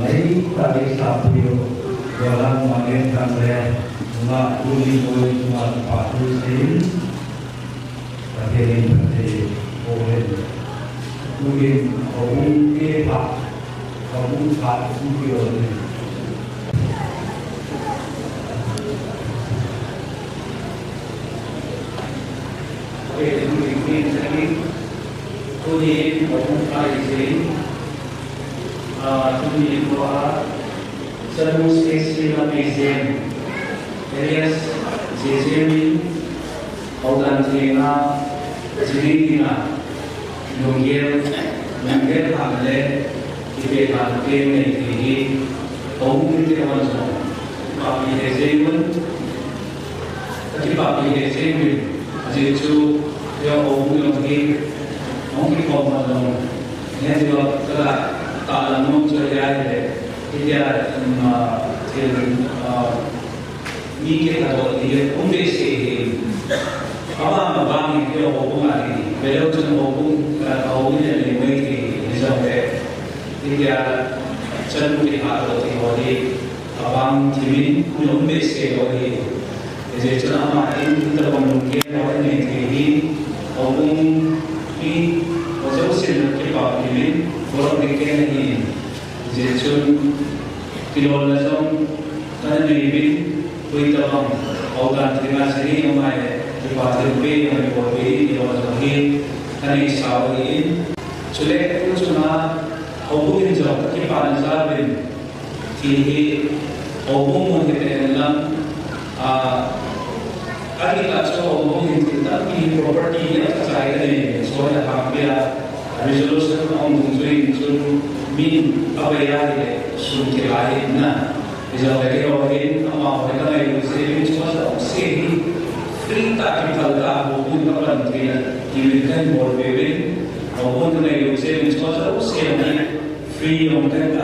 lấy ta đi tập nhiều và làm mà nên tham gia mà uli ngồi mà phải tu sĩ và thế nên thì vô hình mungkin ông kia pháp ông pháp cũng nhiều về mungkin saya uli ông phải gì uli doa sermus esila mezen elias jezemin audan jena jilina Nungel hamle ibe hamle ne tihi ông cái con số bảo bị hệ sinh cái bảo bị hệ sinh mình chỉ chú theo ông cái con mà đồng nghe được tức là tạo làm nông chơi ra để thì ra mà thì như cái là đội thì ông biết gì Apa mabang itu hukum lagi, beliau cuma hukum hukum yang lebih di sampai dia cenderung dihadap di abang timin belum bisa di jadi cuma main terbangun orang yang tinggi hukum ini macam sen kita timin orang dikenal ini jadi cuma tidak langsung kan lebih kita orang terima sini yang mana di pasir B yang dibuat di bawah ini kan ini sawit sudah itu cuma hukum yang jauh tapi pada saat ini hukum yang dalam kita coba hukum yang kita di properti yang saya ini soalnya hampir resolusi orang tujuan min apa ya suruh lain nah bisa lagi orang ama mereka yang sering cuma sih Perintah kita maupun kementerian diberikan berbeda maupun dengan usaha mencoba usaha ini free untuk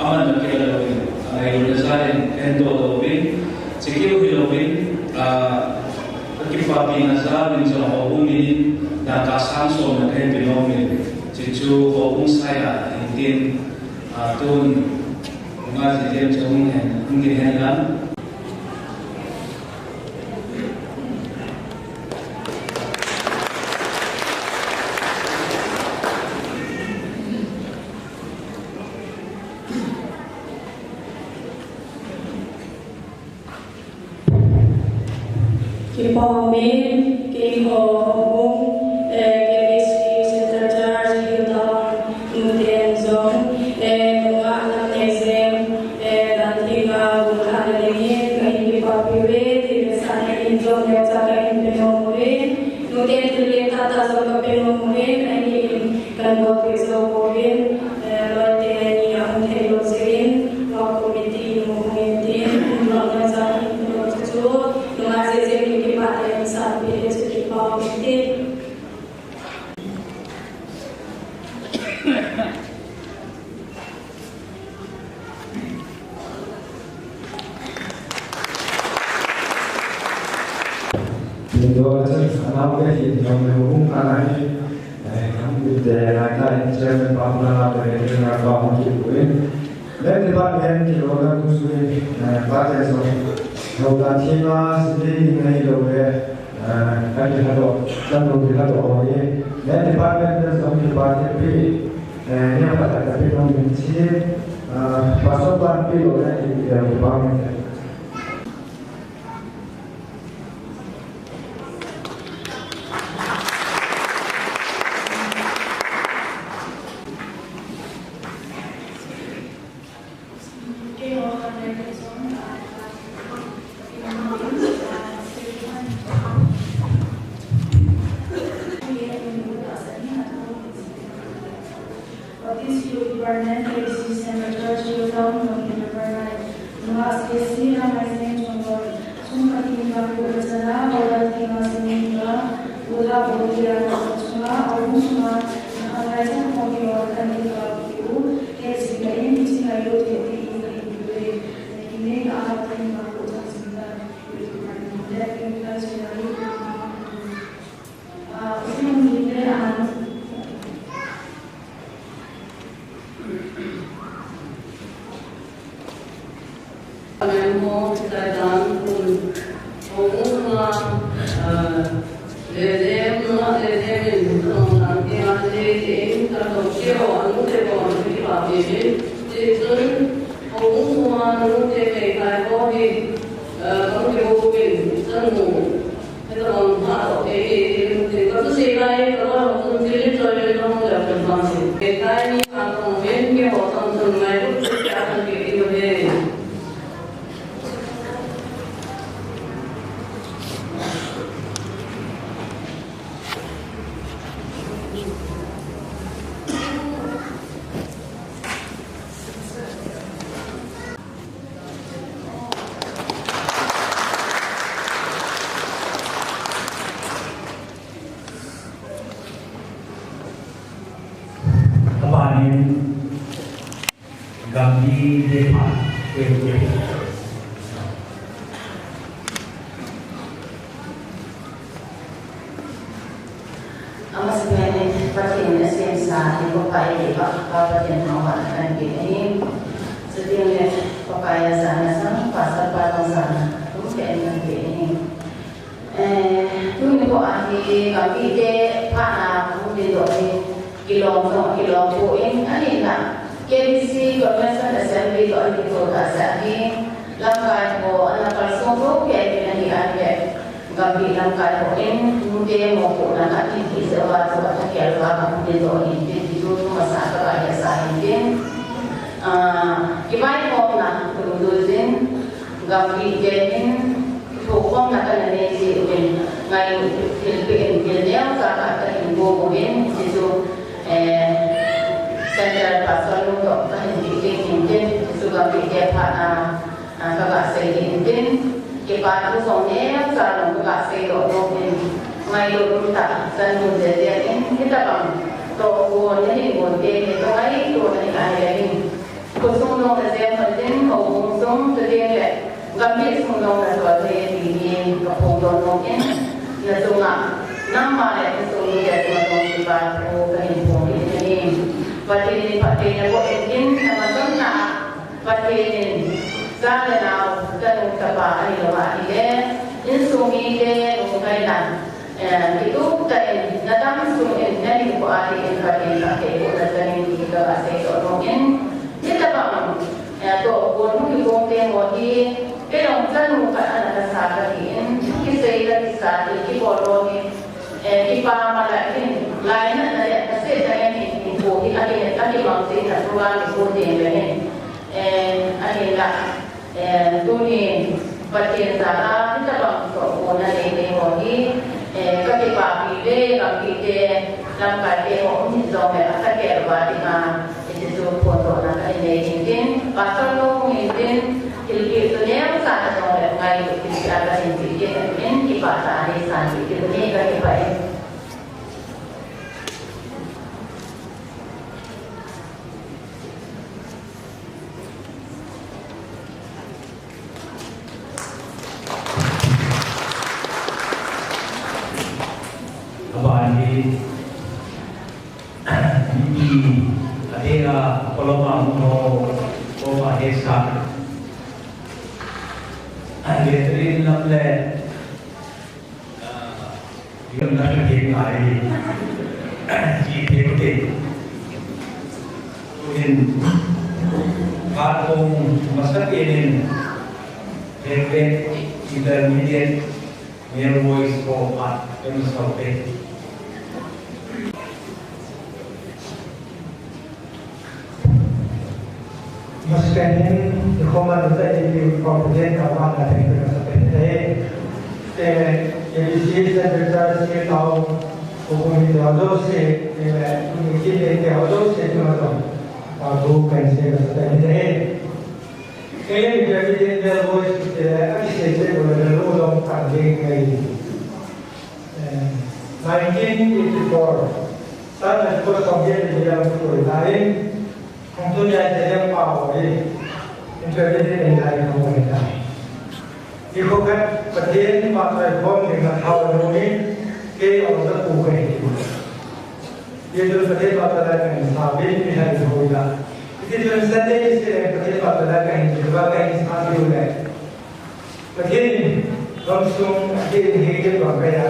aman kita lakukan. Indonesia yang lebih sekitar lebih kita binasa mencoba maupun ini dan kasan soal yang belum cucu maupun saya ingin tuan mengajar jom mungkin hendak
Kipaumbele kiko kevisi secretário Hildon Nutenzon Luana Nezem da antiga Academia que papiwe divesana Hildon yataka Imperiomure Nutenzile tata soka Imperiomure ani kanbo piso povin lote ani antero serin wa komiti movimenti organizasi processo sapere se ti fa vedere
Indo anak ini yang menghubungkan ini, kami daerah kita Jerman Papua dari negara Mungkin, dan departemen di luar Musuh, partai so, kalau Cina sendiri ini lobe, kami ada contoh kita orang dan departemen dari partai B, yang pada kami mengunci, pasokan B oleh di departemen.
Gandhi Depa
Sebenarnya pasien esensa di pakai pasien awal dan ini setiapnya pakai sana sana pasal pasal sana mungkin nanti ini tu ni kok ahli kami de pana mungkin tu ni kilo poin ani nak KBC Convention Assembly tu ni tu asal langkah ko anak person ko kayak ni ada Gambi langkah poin mungkin mau nak nanti sebab tak kira apa mungkin tu ini itu masa kerja saya ini kibai mau nak turun Gambi jenin hukum nak kena nasi mungkin ngai Filipin jenis kakak terimbu mungkin itu Center pasal untuk mungkin itu Gambi dia kakak saya mungkin Kipat tu soalnya kalau kita sedot mungkin mayu kita sanu jadi kita bang toko ni mungkin itu ay tu ni ay ni kusung nong kerja mungkin kau kusung kerja le gambil kusung nong kerja ni kapung mungkin nasunga nama le kusung jadi macam kipat tu kain pun ini pati ni buat engine nama tu nak pati ni Sana now kan kapa ani lawa ile insumi de ungai nan itu kan nadam sumi nani ko ari en kali ke ko nadani kita ase orongin kita bang to ko mu ko te mo di pero kan ka ana sa ka in ki sei la ki sa ki bolo ni ki pa mala kin lain na ya se ta ni ko ki ake ta ki bang se na ruwa ni ko de le ani la Tuni pasien sana kita bang so na le mo ni kaki pa pile kaki de lam ka de mo ni so me asa ke ba di ma itu so foto na ka ne din pasal no din kilki so ne sa so le ngai ki ka ni ki en ki pa sa ni sa ni ki ne ka ki pa
Abadi ini ada kolom no desa ada teri namle yang nak dikenai GPT in kampung masa ini intermediate near voice for art and something.
Spending the command that you propagate around that spending ABC secretary से ताऊ कोई दादो से उनकी एक दादो से जो ना दो कैसे करते हैं कई जगह ये वो ऐसे से वो लोग कर देंगे 1984 साल को सोवियत यूनियन को लाइन हम तो जाते हैं पावर इंटरनेट नहीं लाइन हो गया इको का प्रदेश में मात्र कौन निकला था वो नहीं के और तक हो गए ये जो प्रदेश मात्र कहीं साबित नहीं है होगा इसी जो संदेश से प्रदेश मात्र कहीं जुड़ा कहीं साबित हो गए प्रदेश langsung hidup bangkaya.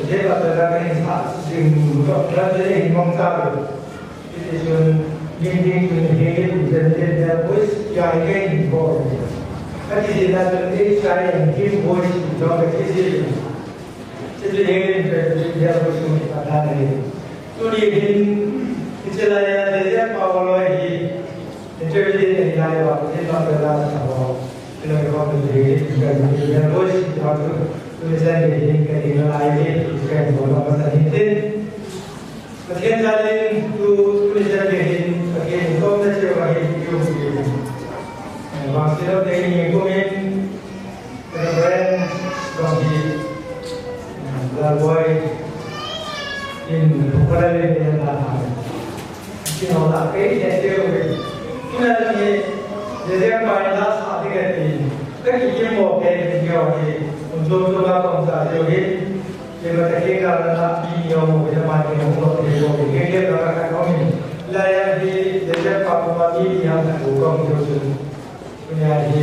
Dia berada di sini, kerja ini mengkar. Itu ini hidup dan voice yang ini boleh. Tapi di dalam ini saya hidup voice juga kecil. Jadi dia bersama pada ini. Tuli ini istilahnya dia Paulo ini interview ini lewat ini adalah sebuah film dan voice waktu tulisan ini ketika lagi kan bola bola ini. Kemudian kalian tulisan ini kemudian komen juga itu. Maksudnya ini komen keren bagi Boy in Bukhari yang lama. Kita nak pergi jadi kita ni jadi apa yang saat ini kita mau pergi jadi untuk apa kita jadi kita kita nak pergi yang kita mahu untuk pergi kita nak kami layak di jadi apa mati yang bukan itu punya di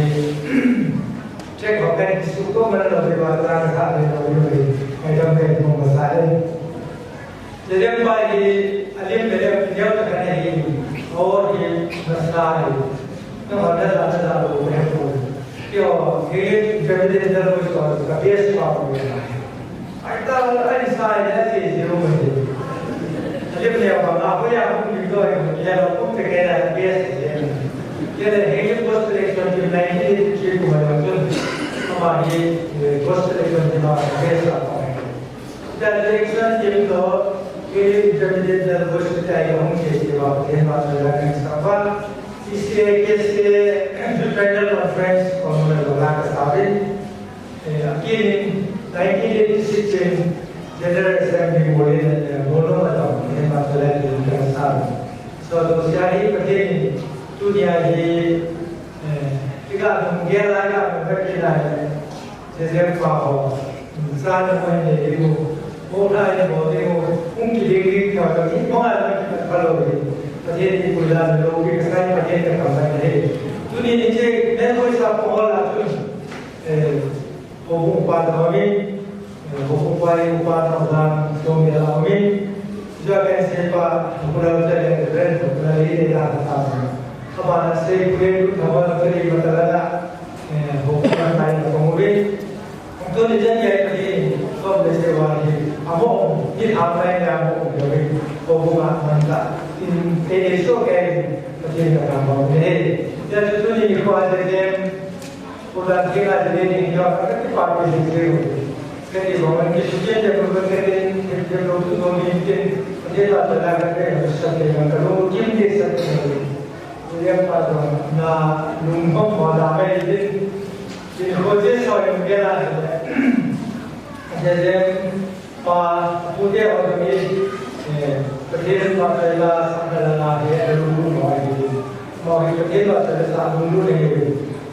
cek hotel suku mana lebih banyak saat ini macam itu masalah. Jadi apa ini alim beliau tak kena ini, और ये मसला है तो हमारे साथ लोग हैं तो क्यों ये जब ये इधर कुछ और कभी ऐसे बात हो गया है ऐसा ऐसा ऐसे जीरो में अरे बने अब आप या हम लिखो है ये लोग को कह रहा है ऐसे ये है पोस्ट इलेक्शन की 90 की को मतलब हमारी पोस्ट इलेक्शन के बाद कैसा है दैट इलेक्शन के तो ये जब ये इधर कुछ चाहिए होंगे ये बात है बात लगाने का इसलिए कैसे फेडरल कॉन्फ्रेंस उन्होंने बोला कि साबित कि 1986 में जनरल असेंबली बोलो मतलब ये बात लगाने का साबित so दूसरा ही प्रदेश दुनिया ये kita mungkin lagi berkira jadi apa saat ini itu orang yang boleh mungkin diri kalau ini orang yang kalau jadi di bulan lalu kita kan jadi kampai ini dunia ini jadi kita pola tu hukum pada kami hukum pada domi kami juga siapa pulau jadi pulau ini dah tahu हमारा से पूरे खबर करी बताना हुकुम लाइन होंगे तो निजन ये कि सब जैसे वाली अबो ये आपने क्या हो गए हुकुम मानता इन ऐसो के ये काम होंगे जब तो नहीं को आज के पूरा के आज के नहीं जो करके पार में से हो कहीं भवन की सूची जब करके जब लोग तो मिलते ये बात लगा करके सब के करो किम दे सकते हैं dia pada na lumpur pada apa ini proses yang dia lah jadi punya orang ini kerja pada lah sampai lah dia dulu mau kerja pada saat dulu ni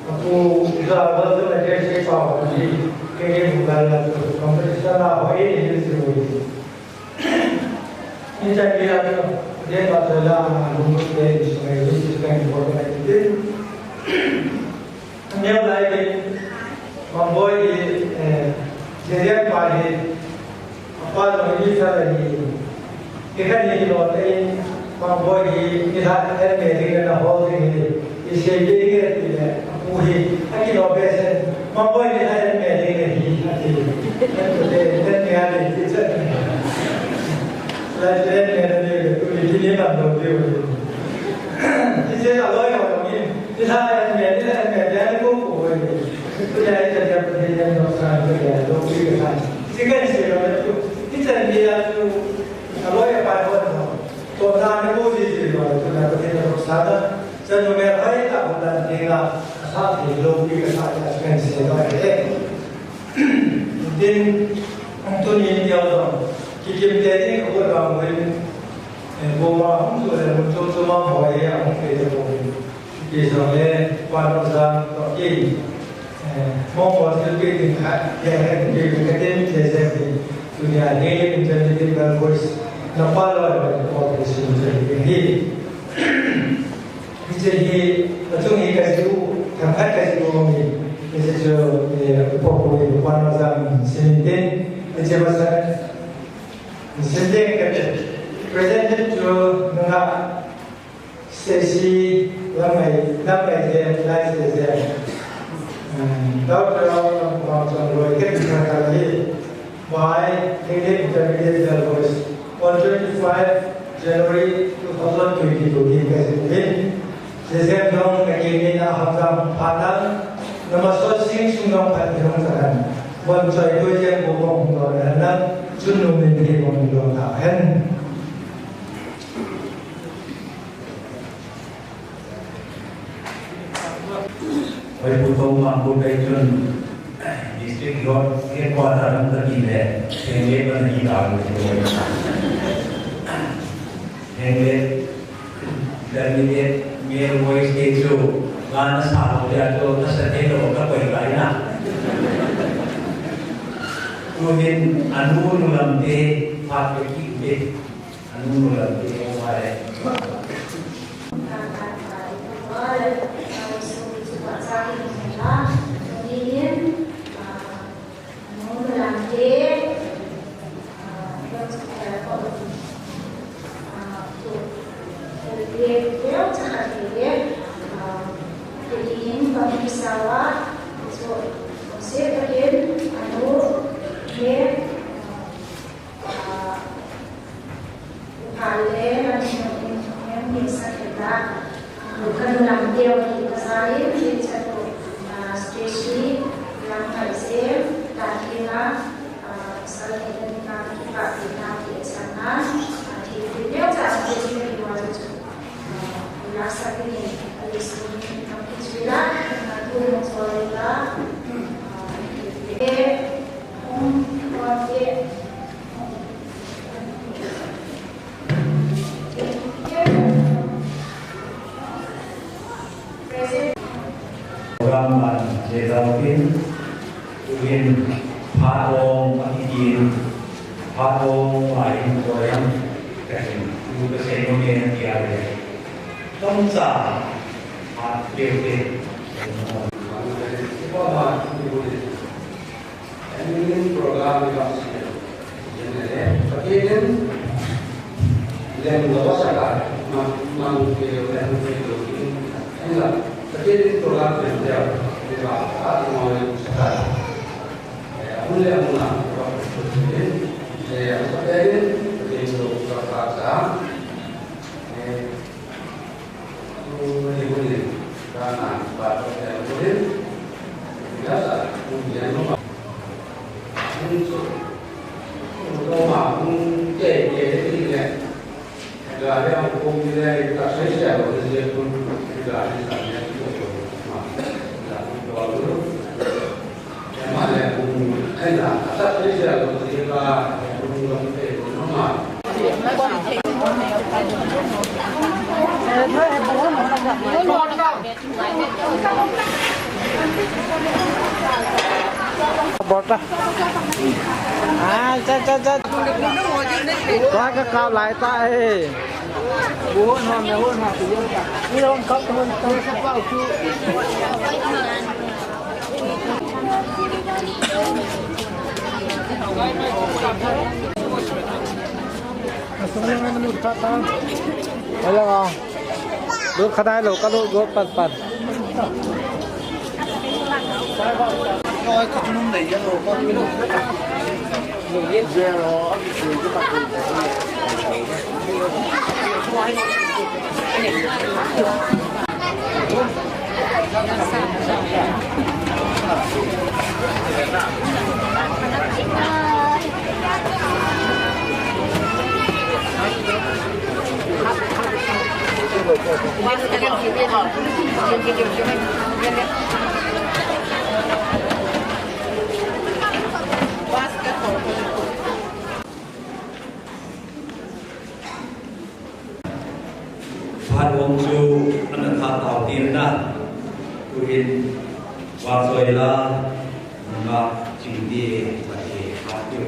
aku sudah betul ada siapa jadi kerja bukan lah kompetisi lah ini ini jadi dia dia adalah menurut saya sebagai sebagai orang itu hanya lagi membuat jadi pada apa lagi lagi kita ni loh ini membuat kita ini dengan hal ini istilah dia puhi lagi loh biasa membuat kita ini ada kita Lain tu ini tak boleh. Jadi kalau yang ini, kita yang kumpul, kita jadi perjalanan dosa kita, dosa kita. Jika itu, kita dia tu kalau yang pada dosa ni posisi itu, kita perjalanan dosa. Jadi mereka tak boleh tinggal saat ini dosa kita akan selesai. Dan untuk ini dia kita jadi orang lain, bawa untuk semua orang yang kita boleh. Misalnya pada zaman ini, mau buat seperti yang kita jadi dunia ini menjadi bagus. Nampak lah orang ini. Jadi macam ini kasih, tempat kasih orang ini. Mrs. Popo Panazam Sinitin, Jefferson, presented to Nuna Stacy Lamay, Dr. Roy Kennedy, by Indian Intermediate Levels on 25 January 2022 in President. Sejak dong kekini aham padan, nama sosing sungguh patung saran. Wan saya tu yang bukong doanan, sunu menteri bukong doanan.
Với普通mà cô đây chun district road cái qua ta đang tự nhiên đấy, thì nghe bên này đào được rồi. Nghe voice cái chỗ gan sao dia tu ta sẽ thấy được các bài bài na. Cô hiện anu nulam te phát cái gì anu nulam te ngoài
kemudian melantik beliau sangat kemudian bagi pesawat konsep kemudian kalian yang bisa kita bukan melantik di pasar ini satu stesi yang hasil takilah salah kita di sana di video jangan jadi dua rasa ini ini kami sudah mengatur soalnya
Ramban Jezalpin, Uin Padong Pakidin, Padong Lain Koyang, dan Ibu Kesenongnya Tiada. Tongsa APP.
Ini program dikasih. Jadi, yang bawa saya mengkir enggak. Jadi program kerja di bawah mau sekarang. Mulai mula saya sebagai itu terpaksa boleh karena baru saya boleh biasa kemudian untuk mungkin ini ada yang kemudian kita selesai oleh pun tidak ada
bọt ra cha có cái cao lại tay bố hôn hòn tự nhiên cả như hôn không hôn sắp vào chú đây là ngon đốt khá đai lẩu cá lô gốt phần coi cái nông này rồi con cái nông mình biết về nó mình cứ bắt
Phan Wong Chu anh ta tạo tiền ra, Uin Wasoila nga chính đi và để phát triển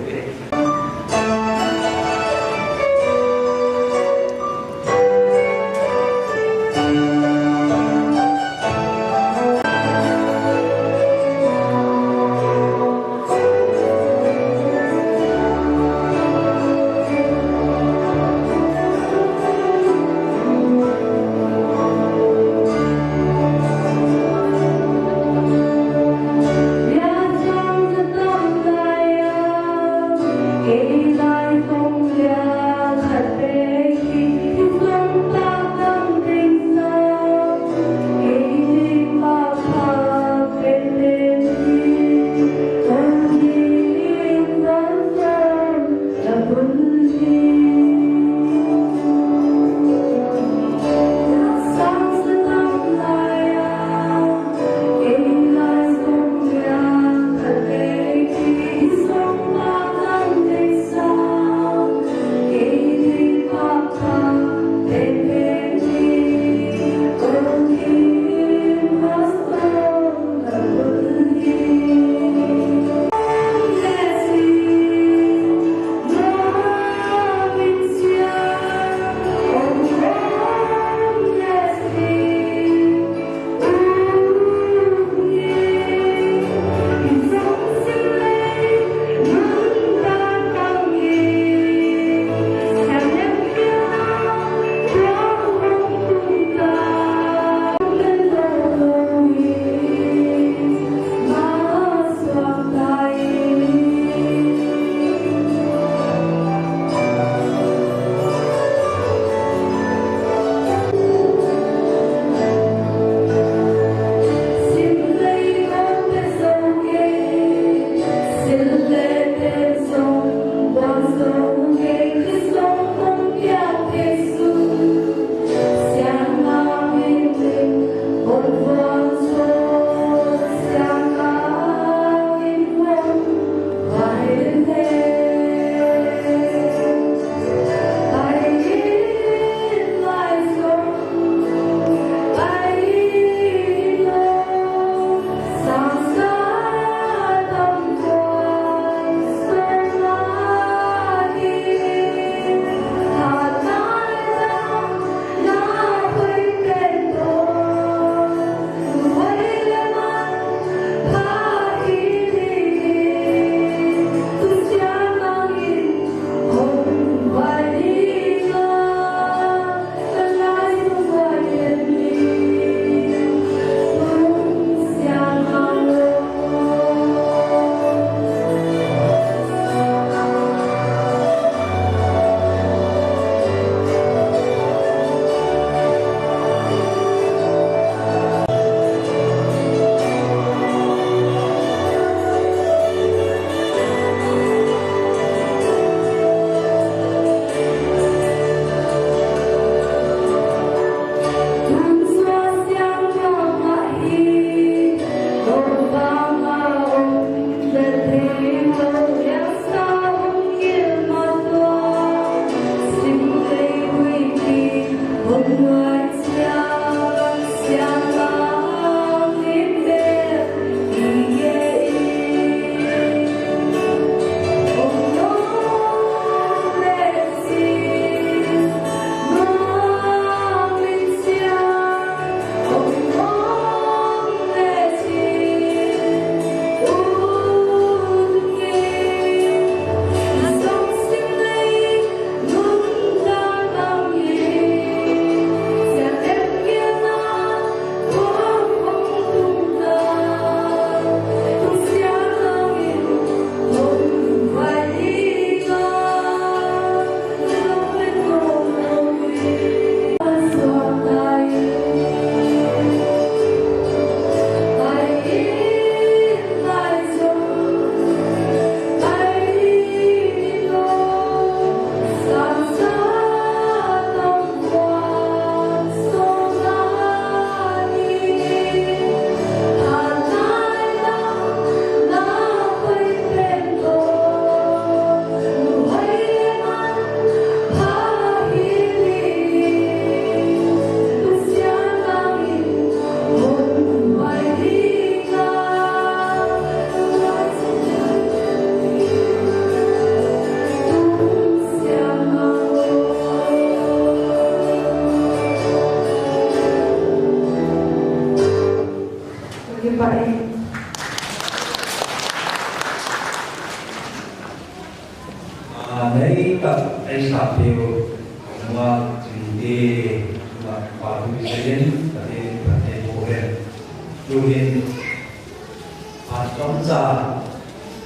Goodbye.
Nei tập ai sạp điều mà chỉ đi mà vào cái gì và để bố hiện dù hiện trong gia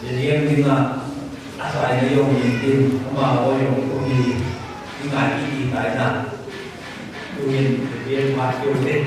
riêng thì mà asal dia yang mungkin mà orang yang punya ingat ini tại nào dù hiện dia mà kêu lên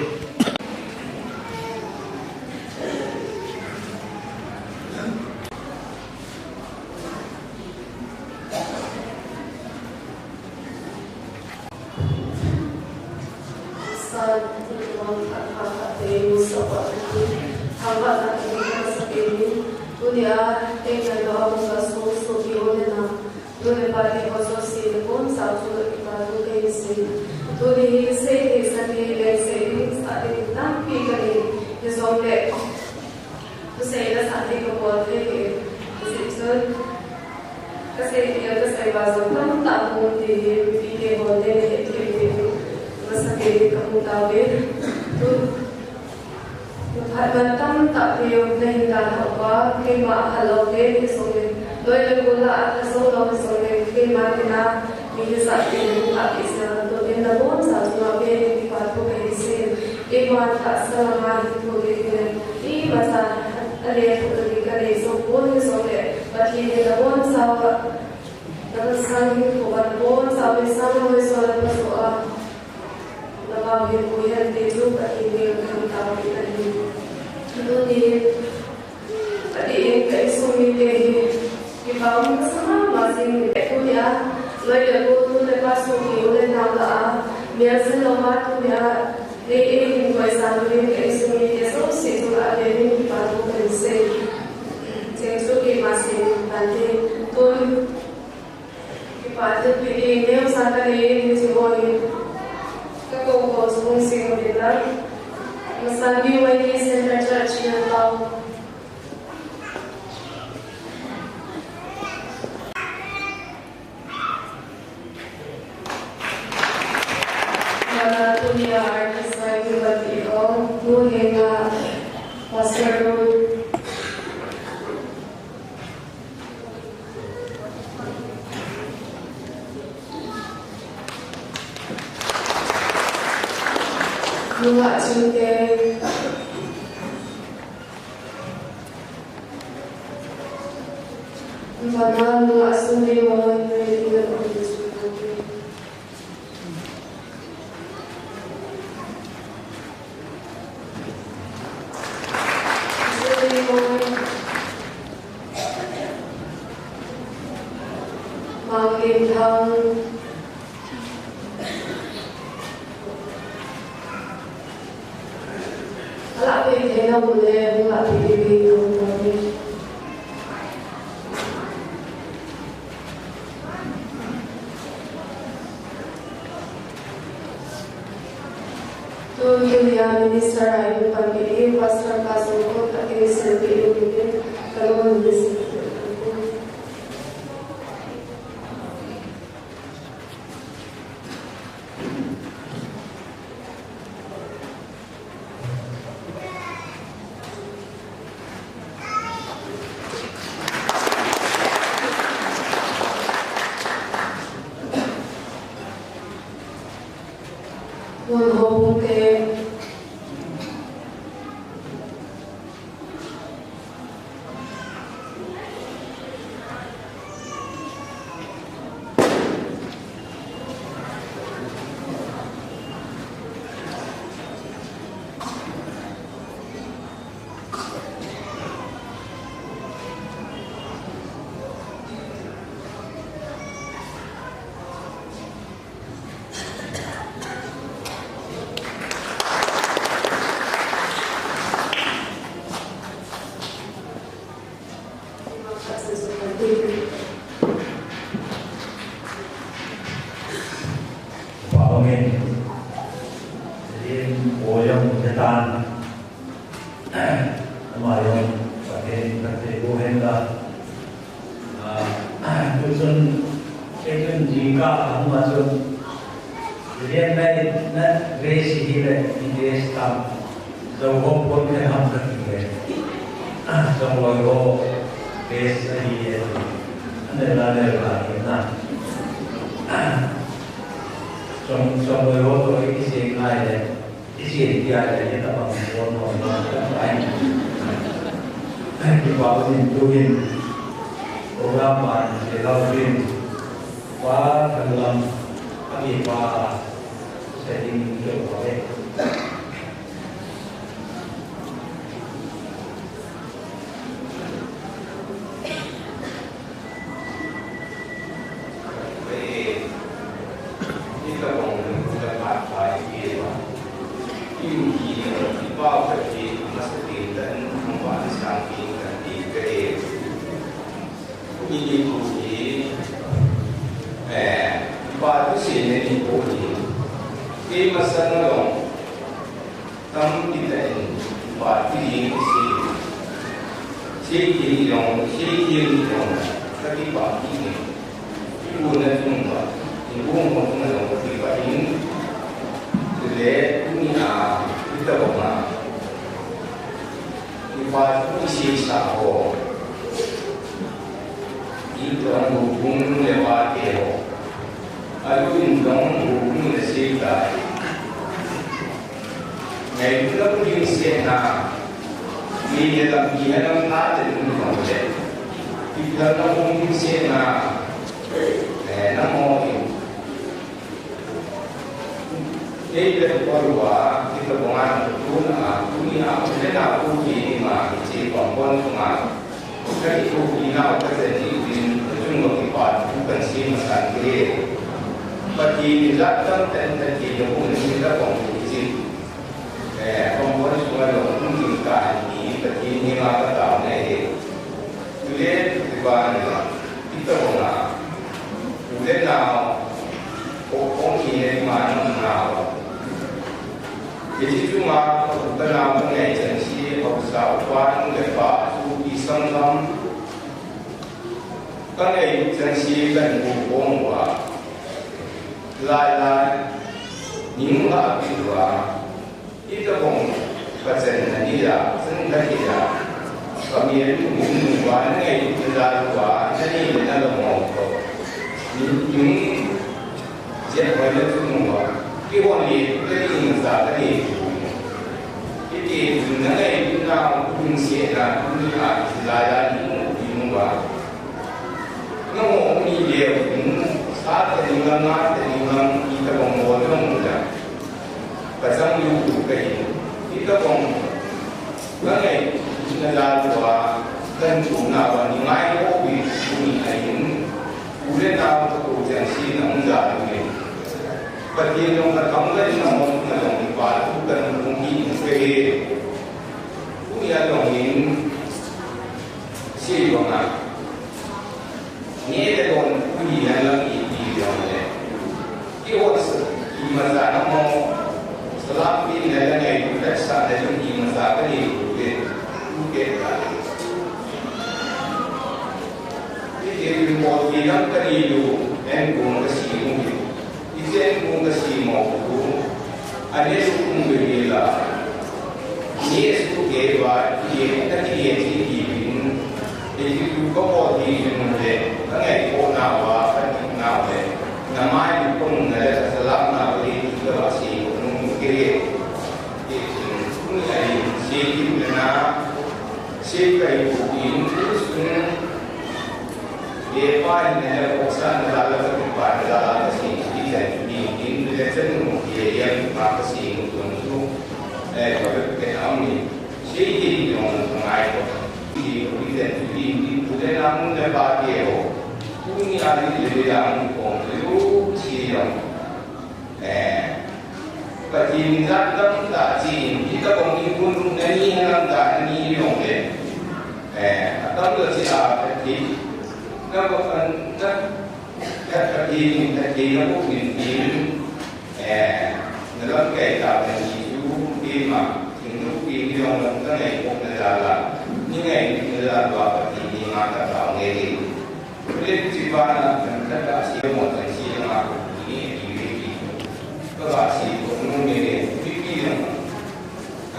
dầu hôm quân cái học được về trong loài hồ cái gì này là hiện nay trong loài hồ tôi cái gì ngay đấy cái gì thì ai đấy là bằng quân hoặc là các anh bảo nhìn tôi nhìn program mà để lao viên quá thành lâm các gì qua sẽ đi được vào đây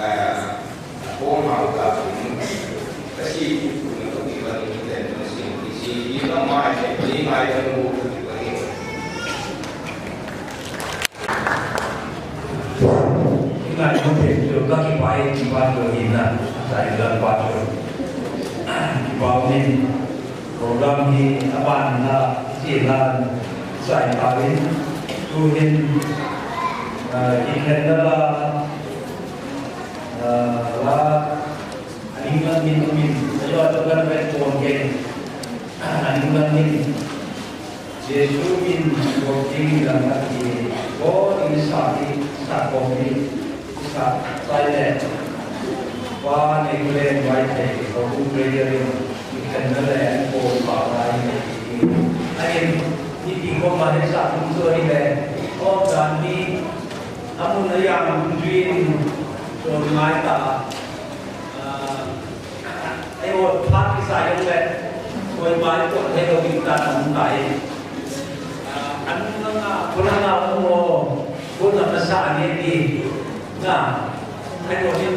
Home house kasi untuk dibanding kita isi kita mai ini mai yang
kita mungkin juga kipai kipai berhina saya dalam baju kipai ini program di apa anda siaran saya kawin tuhin ikhlas Animal min saya akan berkomunikasi animal min Yesus min working dalam di God ini saat komunikasi saat saya wah negara baik aku belajar ikan nelayan pun pakai ini ini tinggal mana saat itu ini oh dan ini amun yang tujuan so mai ta ai wo phat ki sai le koi mai to he lo bi ta nam tai an nga pula na mo pun na sa ni di na ai wo ni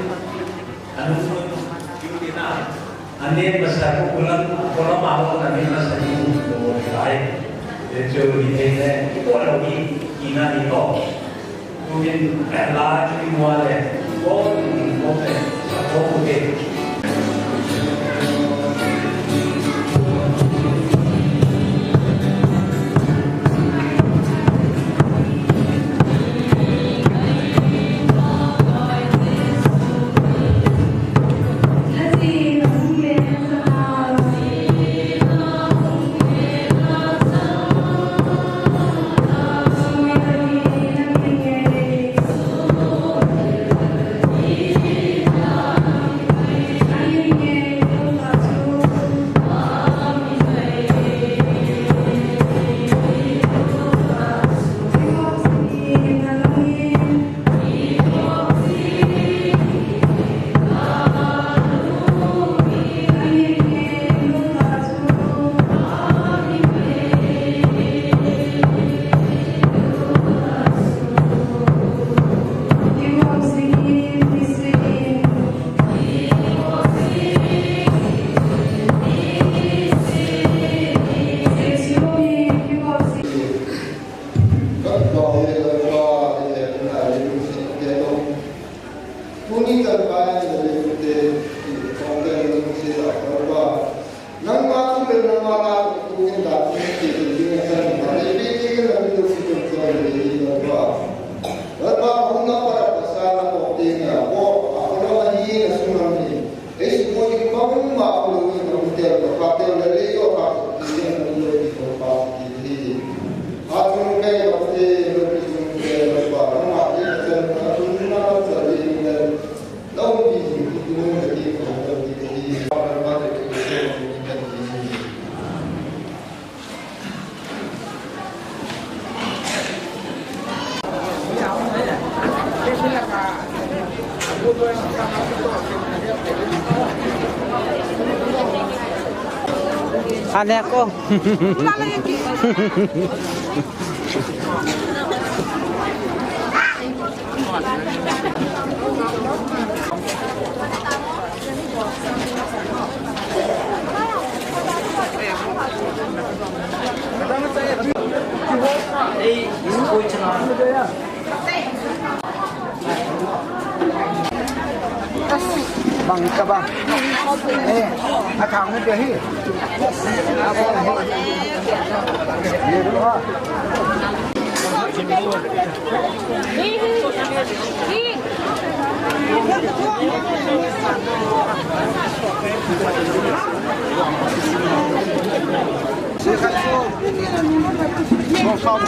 an mo yu di na ane masa ko pula ma ho na ni masa ni ko tai de jo ni he ko lo bi ina ni to mungkin lah jadi muale oh oke
Aneh kok.
Bằng các bạn, thằng nó chơi hết, nhiều đúng không? Không